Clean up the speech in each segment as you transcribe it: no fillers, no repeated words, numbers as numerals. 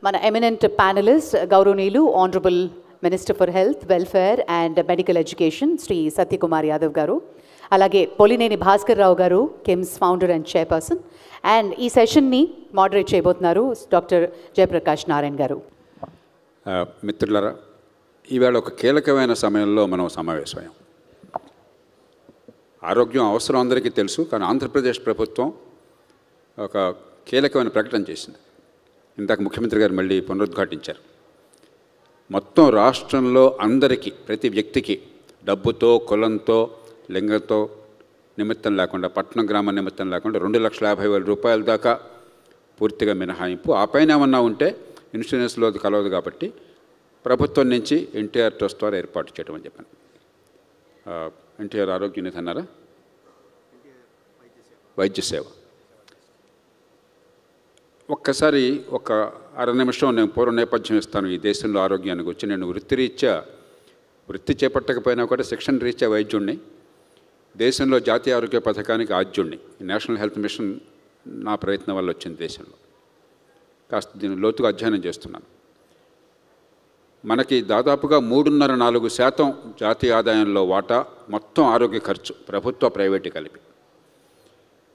మన eminent panelist గౌరవనీయులు honourable minister for health, welfare and medical education Shri Satyakumar Yadav గారు, అలాగే పొలినేని భాస్కర్ రావు గారు, KIMS founder and chairperson, and ఈ సెషన్ని మోడరేట్ చేయబోతున్నారు డాక్టర్ జయప్రకాష్ నారాయణ గారు. మిత్రులారా, ఈవేళ ఒక కీలకమైన సమయంలో మనం సమావేశమయ్యాం. ఆరోగ్యం అవసరం అందరికీ తెలుసు, కానీ ఆంధ్రప్రదేశ్ ప్రభుత్వం ఒక కీలకమైన ప్రకటన చేసింది. ఇందాక ముఖ్యమంత్రి గారు మళ్ళీ పునరుద్ఘాటించారు. మొత్తం రాష్ట్రంలో అందరికీ, ప్రతి వ్యక్తికి డబ్బుతో, కులంతో, లింగంతో నిమిత్తం లేకుండా, పట్టణం గ్రామం నిమిత్తం లేకుండా 2,50,000 రూపాయల దాకా పూర్తిగా మినహాయింపు. ఆ పైన ఏమన్నా ఉంటే ఇన్సూరెన్స్లో అది కలవదు కాబట్టి ప్రభుత్వం నుంచి ఎన్టీఆర్ ట్రస్ట్ ద్వారా ఏర్పాటు చేయడం అని చెప్పాను. ఎన్టీఆర్ ఆరోగ్య నిధి అన్నారా? వైద్య సేవ. ఒక్కసారి ఒక అర నిమిషం నేను పూర్వ నేపథ్యం ఇస్తాను. ఈ దేశంలో ఆరోగ్యానికి వచ్చి నేను వృత్తి చేపట్టకపోయినా కూడా శిక్షణ రీత్యా వైద్యుడిని, దేశంలో జాతీయ ఆరోగ్య పథకానికి ఆద్యుడిని. నేషనల్ హెల్త్ మిషన్ నా ప్రయత్నం వల్ల వచ్చింది దేశంలో. కాస్త దీన్ని లోతుగా అధ్యయనం చేస్తున్నాను. మనకి దాదాపుగా 3.5-4% జాతీయ ఆదాయంలో వాటా మొత్తం ఆరోగ్య ఖర్చు, ప్రభుత్వ ప్రైవేటు కలిపి.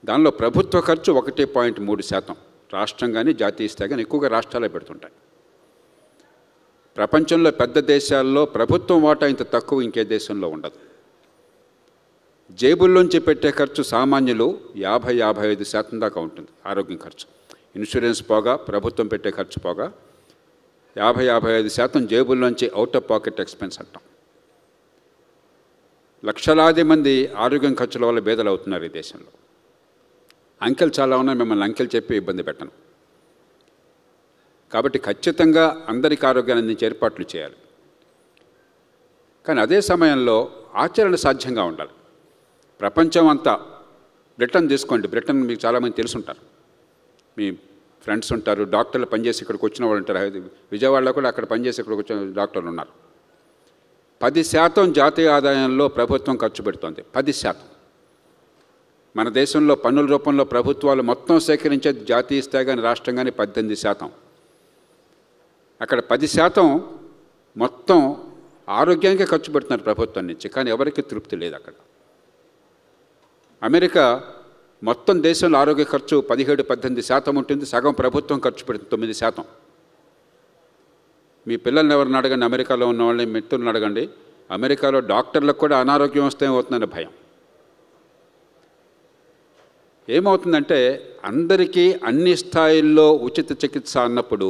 దానిలో ప్రభుత్వ ఖర్చు 1.3%. రాష్ట్రం కానీ జాతీయ స్థాయి కానీ ఎక్కువగా రాష్ట్రాలే పెడుతుంటాయి. ప్రపంచంలో పెద్ద దేశాల్లో ప్రభుత్వం వాటా ఇంత తక్కువ ఇంకే దేశంలో ఉండదు. జేబుల్లోంచి పెట్టే ఖర్చు సామాన్యులు 50-55% దాకా ఉంటుంది ఆరోగ్యం ఖర్చు. ఇన్సూరెన్స్ పోగా, ప్రభుత్వం పెట్టే ఖర్చు పోగా 50-55% జేబుల్లోంచి అవుట్ ఆఫ్ పాకెట్ ఎక్స్పెన్స్ అంటాం. లక్షలాది మంది ఆరోగ్యం ఖర్చుల వల్ల బేదలు అవుతున్నారు ఈ దేశంలో. అంకెలు చాలా ఉన్నాయి, మిమ్మల్ని అంకెలు చెప్పి ఇబ్బంది పెట్టను. కాబట్టి ఖచ్చితంగా అందరికీ ఆరోగ్యాన్ని అందించే ఏర్పాట్లు చేయాలి. కానీ అదే సమయంలో ఆచరణ సాధ్యంగా ఉండాలి. ప్రపంచం అంతా, బ్రిటన్ తీసుకోండి, బ్రిటన్ మీకు చాలామంది తెలుసుంటారు, మీ ఫ్రెండ్స్ ఉంటారు, డాక్టర్లు పనిచేసి ఇక్కడికి వచ్చిన వాళ్ళు ఉంటారు. విజయవాడలో కూడా అక్కడ పనిచేసి ఇక్కడికి వచ్చిన డాక్టర్లు ఉన్నారు. 10% జాతీయ ఆదాయంలో ప్రభుత్వం ఖర్చు పెడుతోంది. 10%. మన దేశంలో పన్నుల రూపంలో ప్రభుత్వాలు మొత్తం సేకరించే జాతీయ స్థాయి కానీ రాష్ట్రం కానీ 18%. అక్కడ 10% మొత్తం ఆరోగ్యానికే ఖర్చు పెడుతున్నారు ప్రభుత్వం నుంచి, కానీ ఎవరికి తృప్తి లేదు అక్కడ. అమెరికా మొత్తం దేశంలో ఆరోగ్య ఖర్చు 17-18% ఉంటుంది, సగం ప్రభుత్వం ఖర్చు పెడుతుంది 9%. మీ పిల్లల్ని ఎవరిని అడగండి, అమెరికాలో ఉన్న వాళ్ళని, మిత్రులను అడగండి, అమెరికాలో డాక్టర్లకు కూడా అనారోగ్యం వస్తే ఏమవుతుందని భయం. ఏమవుతుందంటే అందరికీ అన్ని స్థాయిల్లో ఉచిత చికిత్స అన్నప్పుడు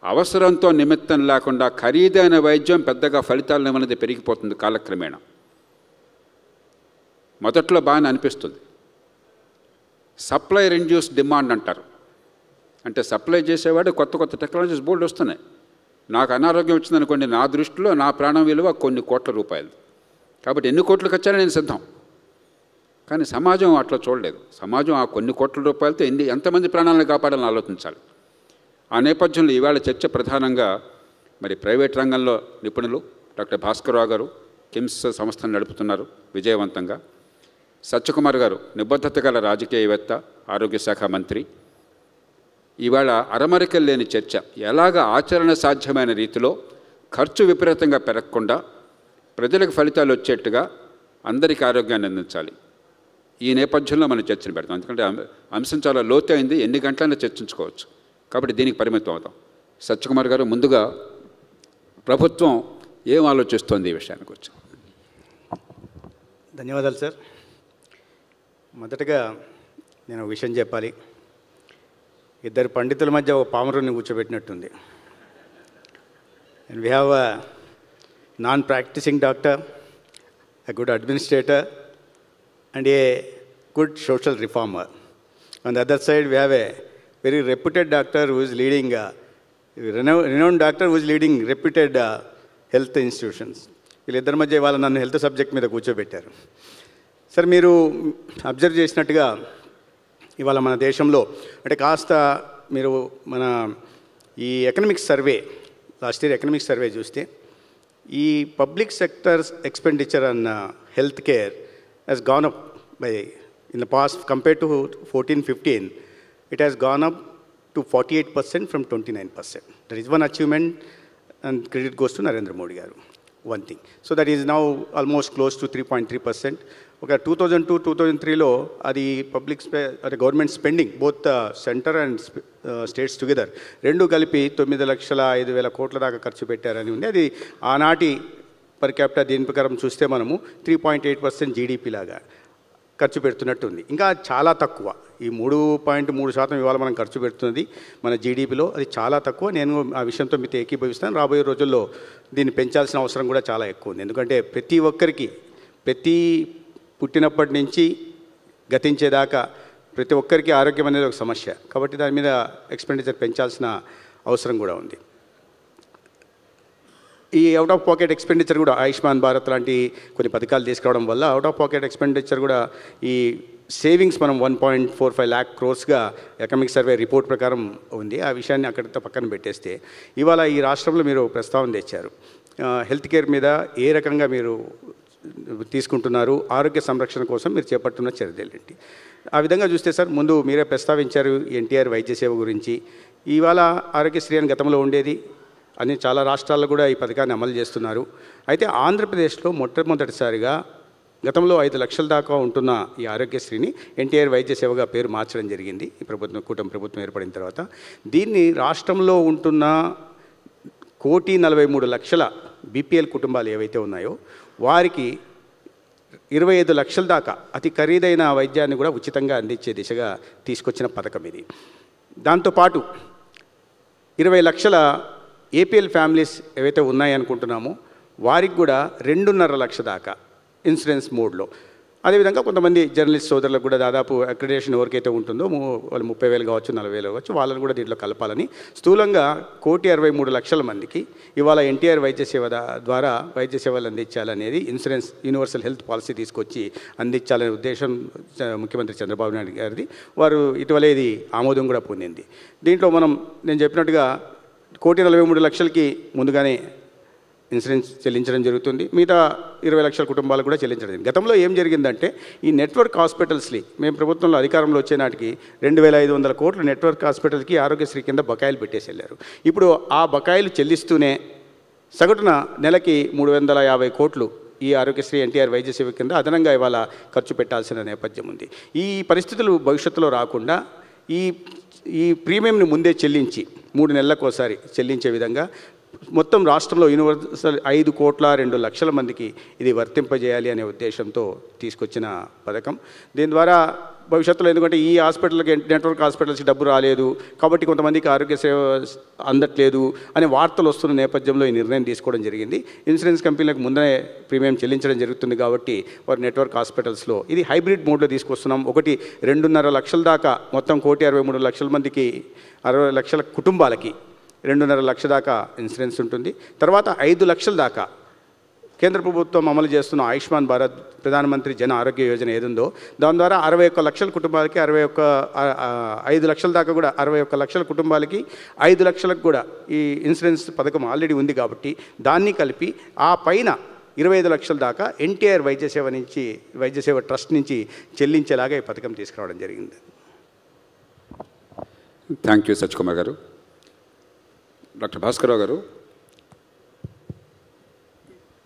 అవసరంతో నిమిత్తం లేకుండా ఖరీదైన వైద్యం పెద్దగా ఫలితాలు ఏమనేది పెరిగిపోతుంది కాలక్రమేణా. మొదట్లో బాగానే అనిపిస్తుంది. సప్లై రెడ్యూస్ డిమాండ్ అంటారు. అంటే సప్లై చేసేవాడు కొత్త టెక్నాలజీస్ బోల్డ్ వస్తున్నాయి. నాకు అనారోగ్యం వచ్చిందనుకోండి, నా దృష్టిలో నా ప్రాణం విలువ కొన్ని కోట్ల రూపాయలు, కాబట్టి ఎన్ని కోట్లు ఖర్చైనా నేను సిద్ధం. కానీ సమాజం అట్లా చూడలేదు. సమాజం ఆ కొన్ని కోట్ల రూపాయలతో ఎంతమంది ప్రాణాలను కాపాడాలని ఆలోచించాలి. ఆ నేపథ్యంలో ఈవేళ చర్చ ప్రధానంగా మరి ప్రైవేట్ రంగంలో నిపుణులు డాక్టర్ భాస్కర్ రావు గారు కిమ్స్ సంస్థను నడుపుతున్నారు విజయవంతంగా. సత్యకుమార్ గారు నిబద్ధత గల రాజకీయవేత్త, ఆరోగ్య శాఖ మంత్రి. ఇవాళ అరమరికలు లేని చర్చ, ఎలాగ ఆచరణ సాధ్యమైన రీతిలో ఖర్చు విపరీతంగా పెరగకుండా ప్రజలకు ఫలితాలు వచ్చేట్టుగా అందరికీ ఆరోగ్యాన్ని అందించాలి. ఈ నేపథ్యంలో మనం చర్చను పెడతాం. ఎందుకంటే అంశం చాలా లోతైంది, ఎన్ని గంటలైనా చర్చించుకోవచ్చు. కాబట్టి దీనికి పరిమితం అవుతాం. సత్యకుమార్ గారు, ముందుగా ప్రభుత్వం ఏం ఆలోచిస్తోంది ఈ విషయానికి వచ్చి? ధన్యవాదాలు సార్. మొదటగా నేను ఒక విషయం చెప్పాలి. ఇద్దరు పండితుల మధ్య ఒక పామరుని కూర్చోబెట్టినట్టుంది. And we have a non practising doctor, a good administrator, and a good social reformer. On the other side, we have a very reputed doctor who is leading, renowned doctor who is leading reputed health institutions. వీళ్ళిద్దరి మధ్య ఇవాళ నన్ను health subject మీద కూర్చోబెట్టారు. Sir, మీరు observe చేసినట్టుగా ఇవాళ మన దేశంలో అంటే కాస్త మీరు మన ఈ economics survey, last year economics survey చూస్తే ఈ public sectors expenditure on health care has gone up by, in the past compared to 14-15, it has gone up to 48% from 29%. That is one achievement, and credit goes to Narendra Modi garu. One thing. So that is now almost close to 3.3%. Okay, 2002-2003 అది government spending both centre and states together రెండు కలిపి 9,05,000 కోట్ల దాకా ఖర్చు పెట్టారని ఉంది. అది ఆనాటి పర్ క్యాపిటల్ దీని ప్రకారం చూస్తే మనము 3.8% జీడిపి లాగా ఖర్చు పెడుతున్నట్టు ఉంది. ఇంకా చాలా తక్కువ, ఈ 3.3% ఇవాళ మనం ఖర్చు పెడుతున్నది మన జీడిపిలో, అది చాలా తక్కువ. నేను ఆ విషయంతో మీతో ఏకీభవిస్తాను. రాబోయే రోజుల్లో దీన్ని పెంచాల్సిన అవసరం కూడా చాలా ఎక్కువ ఉంది. ఎందుకంటే ప్రతి ఒక్కరికి పుట్టినప్పటి నుంచి గతించేదాకా ప్రతి ఒక్కరికి ఆరోగ్యం అనేది ఒక సమస్య. కాబట్టి దాని మీద ఎక్స్పెండిచర్ పెంచాల్సిన అవసరం కూడా ఉంది. ఈ అవుట్ ఆఫ్ పాకెట్ ఎక్స్పెండిచర్ కూడా ఆయుష్మాన్ భారత్ లాంటి కొన్ని పథకాలు తీసుకురావడం వల్ల అవుట్ ఆఫ్ పాకెట్ ఎక్స్పెండిచర్ కూడా ఈ సేవింగ్స్ మనం 1.45 lakh crores economic survey report ప్రకారం ఉంది. ఆ విషయాన్ని అక్కడితో పక్కన పెట్టేస్తే ఇవాళ ఈ రాష్ట్రంలో మీరు ప్రస్తావన తెచ్చారు. హెల్త్ కేర్ మీద ఏ రకంగా మీరు తీసుకుంటున్నారు, ఆరోగ్య సంరక్షణ కోసం మీరు చేపడుతున్న చర్యలేంటి? ఆ విధంగా చూస్తే సార్, ముందు మీరే ప్రస్తావించారు ఎన్టీఆర్ వైద్య సేవ గురించి. ఇవాళ ఆరోగ్యశ్రీ అని గతంలో ఉండేది అని చాలా రాష్ట్రాల్లో కూడా ఈ పథకాన్ని అమలు చేస్తున్నారు. అయితే ఆంధ్రప్రదేశ్లో మొట్టమొదటిసారిగా గతంలో 5 లక్షల దాకా ఉంటున్న ఈ ఆరోగ్యశ్రీని ఎన్టీఆర్ వైద్య సేవగా పేరు మార్చడం జరిగింది ఈ కూటమి ప్రభుత్వం ఏర్పడిన తర్వాత. దీన్ని రాష్ట్రంలో ఉంటున్న 1,43,00,000 బీపీఎల్ కుటుంబాలు ఏవైతే ఉన్నాయో వారికి 25 లక్షల దాకా అతి ఖరీదైన వైద్యాన్ని కూడా ఉచితంగా అందించే దిశగా తీసుకొచ్చిన పథకం ఇది. దాంతోపాటు 20 లక్షల ఏపీఎల్ ఫ్యామిలీస్ ఏవైతే ఉన్నాయనుకుంటున్నామో వారికి కూడా 2.5 లక్షల దాకా ఇన్సూరెన్స్ మోడ్లో. అదేవిధంగా కొంతమంది జర్నలిస్ట్ సోదరులకు కూడా దాదాపు అక్రిడేషన్ ఎవరికైతే ఉంటుందో వాళ్ళు 30,000 కావచ్చు, 40,000 కావచ్చు, వాళ్ళని కూడా దీంట్లో కలపాలని స్థూలంగా 1,63,00,000 మందికి ఇవాళ ఎన్టీఆర్ వైద్య సేవ ద్వారా వైద్య సేవలు అందించాలనేది ఇన్సూరెన్స్ యూనివర్సల్ హెల్త్ పాలసీ తీసుకొచ్చి అందించాలనే ఉద్దేశం ముఖ్యమంత్రి చంద్రబాబు నాయుడు గారిది. వారు ఇటీవలే ఇది ఆమోదం కూడా పొందింది. దీంట్లో నేను చెప్పినట్టుగా 1,43,00,000కి ముందుగానే ఇన్సూరెన్స్ చెల్లించడం జరుగుతుంది. మిగతా 20 లక్షల కుటుంబాలకు కూడా చెల్లించడం జరిగింది. గతంలో ఏం జరిగిందంటే ఈ నెట్వర్క్ హాస్పిటల్స్ని మేము ప్రభుత్వంలో అధికారంలో వచ్చే నాటికి 2,500 కోట్లు నెట్వర్క్ హాస్పిటల్కి ఆరోగ్యశ్రీ కింద బకాయిలు పెట్టేసి వెళ్ళారు. ఇప్పుడు ఆ బకాయిలు చెల్లిస్తూనే సగటున నెలకి 350 కోట్లు ఈ ఆరోగ్యశ్రీ ఎన్టీఆర్ వైద్య సేవ కింద అదనంగా ఇవాళ ఖర్చు పెట్టాల్సిన నేపథ్యం ఉంది. ఈ పరిస్థితులు భవిష్యత్తులో రాకుండా ఈ ప్రీమియంని ముందే చెల్లించి 3 నెలలకు ఒకసారి చెల్లించే విధంగా మొత్తం రాష్ట్రంలో యూనివర్సల్ 5,02,00,000 మందికి ఇది వర్తింపజేయాలి అనే ఉద్దేశంతో తీసుకొచ్చిన పథకం. దీని ద్వారా భవిష్యత్తులో, ఎందుకంటే ఈ హాస్పిటల్కి నెట్వర్క్ హాస్పిటల్స్కి డబ్బు రాలేదు కాబట్టి కొంతమందికి ఆరోగ్య సేవ అందట్లేదు అనే వార్తలు వస్తున్న నేపథ్యంలో ఈ నిర్ణయం తీసుకోవడం జరిగింది. ఇన్సూరెన్స్ కంపెనీలకు ముందే ప్రీమియం చెల్లించడం జరుగుతుంది కాబట్టి వారు నెట్వర్క్ హాస్పిటల్స్లో ఇది హైబ్రిడ్ మోడ్లో తీసుకొస్తున్నాం. ఒకటి 2.5 లక్షల దాకా మొత్తం 1,63,00,000 మందికి 60 లక్షల కుటుంబాలకి 2.5 లక్షల దాకా ఇన్సూరెన్స్ ఉంటుంది. తర్వాత 5 లక్షల దాకా కేంద్ర ప్రభుత్వం అమలు చేస్తున్న ఆయుష్మాన్ భారత్ ప్రధానమంత్రి జన ఆరోగ్య యోజన ఏదుందో దాని ద్వారా 61 లక్షల కుటుంబాలకి 5 లక్షల దాకా కూడా 61 లక్షల కుటుంబాలకి 5 లక్షలకు కూడా ఈ ఇన్సూరెన్స్ పథకం ఆల్రెడీ ఉంది కాబట్టి దాన్ని కలిపి ఆ పైన 25 లక్షల దాకా ఎన్టీఆర్ వైద్య సేవ ట్రస్ట్ నుంచి చెల్లించేలాగా ఈ పథకం తీసుకురావడం జరిగింది. థ్యాంక్ యూ సత్యకుమార్ గారు. డాక్టర్ భాస్కరరావు గారు,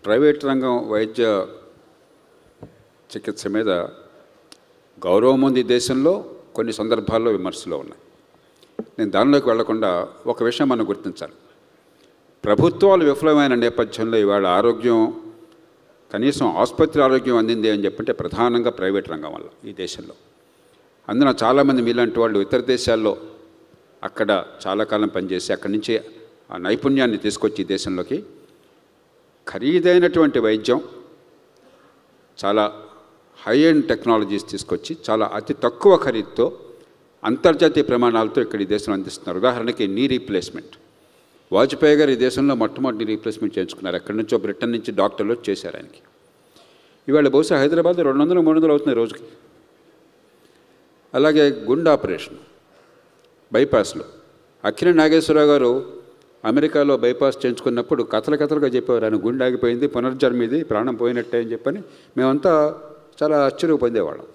ప్రైవేట్ రంగం వైద్య చికిత్స మీద గౌరవం ఉంది దేశంలో, కొన్ని సందర్భాల్లో విమర్శలు ఉన్నాయి. నేను దానిలోకి వెళ్లకుండా ఒక విషయం మనం గుర్తించాలి. ప్రభుత్వాలు విఫలమైన నేపథ్యంలో ఇవాళ ఆరోగ్యం, కనీసం ఆసుపత్రి ఆరోగ్యం అందింది అని చెప్పంటే ప్రధానంగా ప్రైవేట్ రంగం వల్ల ఈ దేశంలో. అందున చాలామంది మీలాంటి వాళ్ళు ఇతర దేశాల్లో అక్కడ చాలా కాలం పనిచేసి అక్కడి నుంచి ఆ నైపుణ్యాన్ని తీసుకొచ్చి దేశంలోకి ఖరీదైనటువంటి వైద్యం, చాలా హై ఎండ్ టెక్నాలజీస్ తీసుకొచ్చి చాలా అతి తక్కువ ఖరీదుతో అంతర్జాతీయ ప్రమాణాలతో ఇక్కడ ఈ దేశంలో అందిస్తున్నారు. ఉదాహరణకి నీ రీప్లేస్మెంట్. వాజ్పేయి గారు ఈ దేశంలో మొట్టమొదటి రీప్లేస్మెంట్ చేయించుకున్నారు. ఎక్కడి నుంచో బ్రిటన్ నుంచి డాక్టర్లు చేశారు ఆయనకి. ఇవాళ బహుశా హైదరాబాద్ 200-300 అవుతుంది రోజుకి. అలాగే గుండె ఆపరేషన్, బైపాస్లో అక్కినే నాగేశ్వరరావు గారు అమెరికాలో బైపాస్ చేయించుకున్నప్పుడు కథలుగా చెప్పేవారు. ఆయన గుండె ఆగిపోయింది, పునర్జన్మ ఇది, ప్రాణం పోయినట్టే అని చెప్పని మేమంతా చాలా ఆశ్చర్యం పొందేవాళ్ళం.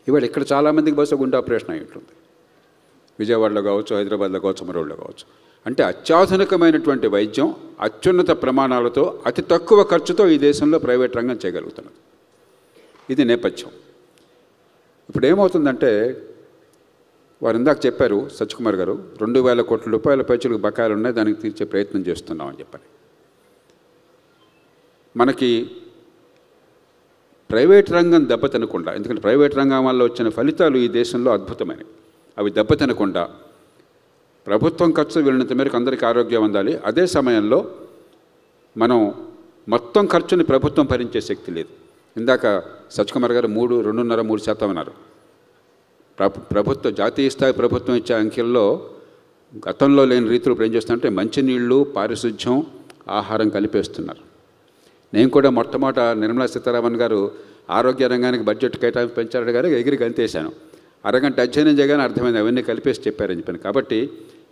ఇవాళ ఇక్కడ చాలామందికి బహుశా గుండె ఆపరేషన్ అయి ఉంటుంది. విజయవాడలో కావచ్చు, హైదరాబాద్లో కావచ్చు, మరొకళ్ళు కావచ్చు. అంటే అత్యాధునికమైనటువంటి వైద్యం అత్యున్నత ప్రమాణాలతో అతి తక్కువ ఖర్చుతో ఈ దేశంలో ప్రైవేట్ రంగం చేయగలుగుతున్నది. ఇది నేపథ్యం. ఇప్పుడు ఏమవుతుందంటే, వారు ఇందాక చెప్పారు సత్యకుమార్ గారు, 2,000 కోట్ల రూపాయల పైచులకు బకాయిలు ఉన్నాయి, దానికి తీర్చే ప్రయత్నం చేస్తున్నామని చెప్పని. మనకి ప్రైవేట్ రంగం దెబ్బతినకుండా, ఎందుకంటే ప్రైవేట్ రంగం వల్ల వచ్చిన ఫలితాలు ఈ దేశంలో అద్భుతమైనవి, అవి దెబ్బతినకుండా ప్రభుత్వం ఖర్చు వీళ్ళంత మేరకు అందరికీ ఆరోగ్యం అందాలి. అదే సమయంలో మనం మొత్తం ఖర్చుని ప్రభుత్వం భరించే శక్తి లేదు. ఇందాక సత్యకుమార్ గారు 2.5-3% అన్నారు. ప్రభుత్వ జాతీయ స్థాయి ప్రభుత్వం ఇచ్చే అంకెల్లో గతంలో లేని రీతిలో ఇప్పుడు ఏం చేస్తుందంటే మంచినీళ్ళు, పారిశుధ్యం, ఆహారం కలిపేస్తున్నారు. నేను కూడా మొట్టమొదట నిర్మలా సీతారామన్ గారు ఆరోగ్య రంగానికి బడ్జెట్ కేటాయింపు పెంచారు గారు ఎగిరి గంతేశాను. అరగంట అధ్యయనం చేయగానే అర్థమైంది అవన్నీ కలిపేసి చెప్పారని చెప్పాను. కాబట్టి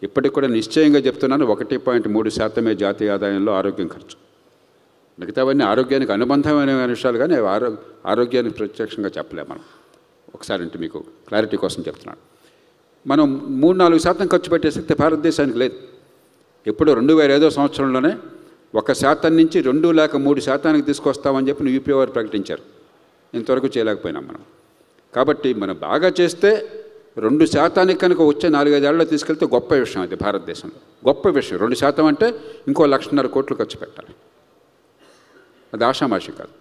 ఇప్పటికి కూడా నిశ్చయంగా చెప్తున్నాను, 1.3% జాతీయ ఆదాయంలో ఆరోగ్యం ఖర్చు. మిగతావన్నీ ఆరోగ్యానికి అనుబంధమైన విషయాలు, కానీ ఆరోగ్యానికి ప్రత్యక్షంగా చెప్పలేము మనం. ఒకసారి అంటే మీకు క్లారిటీ కోసం చెప్తున్నాను. మనం 3-4% ఖర్చు పెట్టే శక్తి భారతదేశానికి లేదు. ఎప్పుడు 2005 సంవత్సరంలోనే 1% నుంచి 2 లేక 3% తీసుకొస్తామని చెప్పి యూపీ వారు ప్రకటించారు. ఇంతవరకు చేయలేకపోయినాం మనం. కాబట్టి మనం బాగా చేస్తే 2% కనుక వచ్చే 4-5 ఏళ్ళలో తీసుకెళ్తే గొప్ప విషయం. అది భారతదేశంలో గొప్ప విషయం. 2% అంటే ఇంకో 1,50,000 కోట్లు ఖర్చు పెట్టాలి. అది ఆషామాషి కాదు.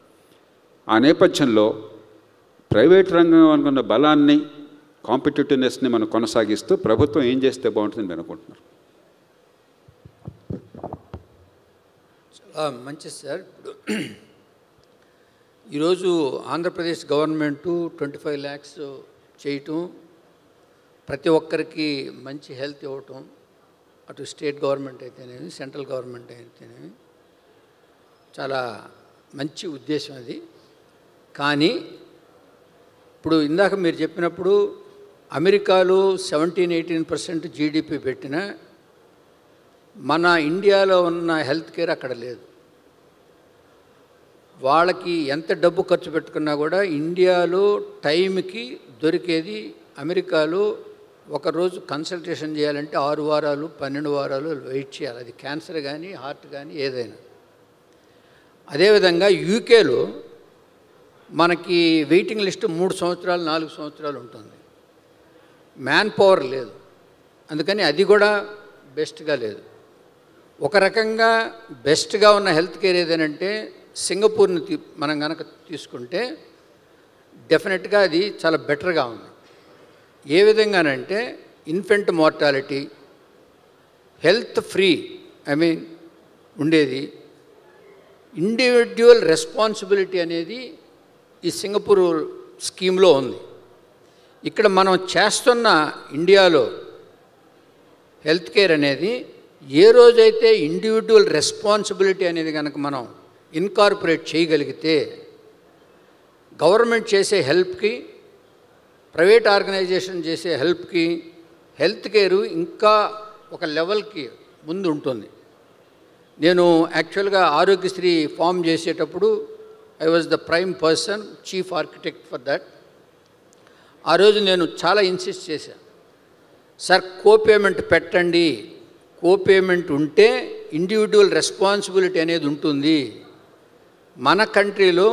ఆ నేపథ్యంలో ప్రైవేట్ రంగం అనుకున్న బలాన్ని, కాంపిటేటివ్నెస్ని మనం కొనసాగిస్తూ ప్రభుత్వం ఏం చేస్తే బాగుంటుందని నేను అనుకుంటున్నాను. చాలా మంచిది సార్. ఇప్పుడు ఈరోజు ఆంధ్రప్రదేశ్ గవర్నమెంటు 25 lakhs చేయటం, ప్రతి ఒక్కరికి మంచి హెల్త్ ఇవ్వటం, అటు స్టేట్ గవర్నమెంట్ అయితేనేమి, సెంట్రల్ గవర్నమెంట్ అయితేనేమి, చాలా మంచి ఉద్దేశం అది. కానీ ఇప్పుడు ఇందాక మీరు చెప్పినప్పుడు అమెరికాలో 17-18% జీడిపి పెట్టిన మన ఇండియాలో ఉన్న హెల్త్ కేర్ అక్కడ లేదు. వాళ్ళకి ఎంత డబ్బు ఖర్చు పెట్టుకున్నా కూడా ఇండియాలో టైంకి దొరికేది అమెరికాలో ఒకరోజు కన్సల్టేషన్ చేయాలంటే 6 వారాలు 12 వారాలు వెయిట్ చేయాలి. అది క్యాన్సర్ కానీ హార్ట్ కానీ ఏదైనా. అదేవిధంగా యూకేలో మనకి వెయిటింగ్ లిస్ట్ 3 సంవత్సరాలు 4 సంవత్సరాలు ఉంటుంది. మ్యాన్ పవర్ లేదు, అందుకని అది కూడా బెస్ట్గా లేదు. ఒక రకంగా బెస్ట్గా ఉన్న హెల్త్ కేర్ ఏదైనంటే సింగపూర్ని మనం కనుక తీసుకుంటే డెఫినెట్గా అది చాలా బెటర్గా ఉంది. ఏ విధంగానంటే ఇన్ఫెంట్ మార్టాలిటీ, హెల్త్ ఫ్రీ ఉండేది, ఇండివిడ్యువల్ రెస్పాన్సిబిలిటీ అనేది ఈ సింగపూర్ స్కీమ్లో ఉంది. ఇక్కడ మనం చేస్తున్న ఇండియాలో హెల్త్ కేర్ అనేది ఏ రోజైతే ఇండివిడ్యువల్ రెస్పాన్సిబిలిటీ అనేది కనుక మనం ఇన్కార్పొరేట్ చేయగలిగితే గవర్నమెంట్ చేసే హెల్ప్కి, ప్రైవేట్ ఆర్గనైజేషన్ చేసే హెల్ప్కి హెల్త్ కేరు ఇంకా ఒక లెవెల్కి ముందు ఉంటుంది. నేను యాక్చువల్గా ఆరోగ్యశ్రీ ఫామ్ చేసేటప్పుడు I was the prime person, chief architect for that. ఆ రోజు నేను చాలా ఇన్సిస్ట్ చేశాను, సార్ కోపేమెంట్ పెట్టండి, కోపేమెంట్ ఉంటే ఇండివిడ్యువల్ రెస్పాన్సిబిలిటీ అనేది ఉంటుంది. మన కంట్రీలో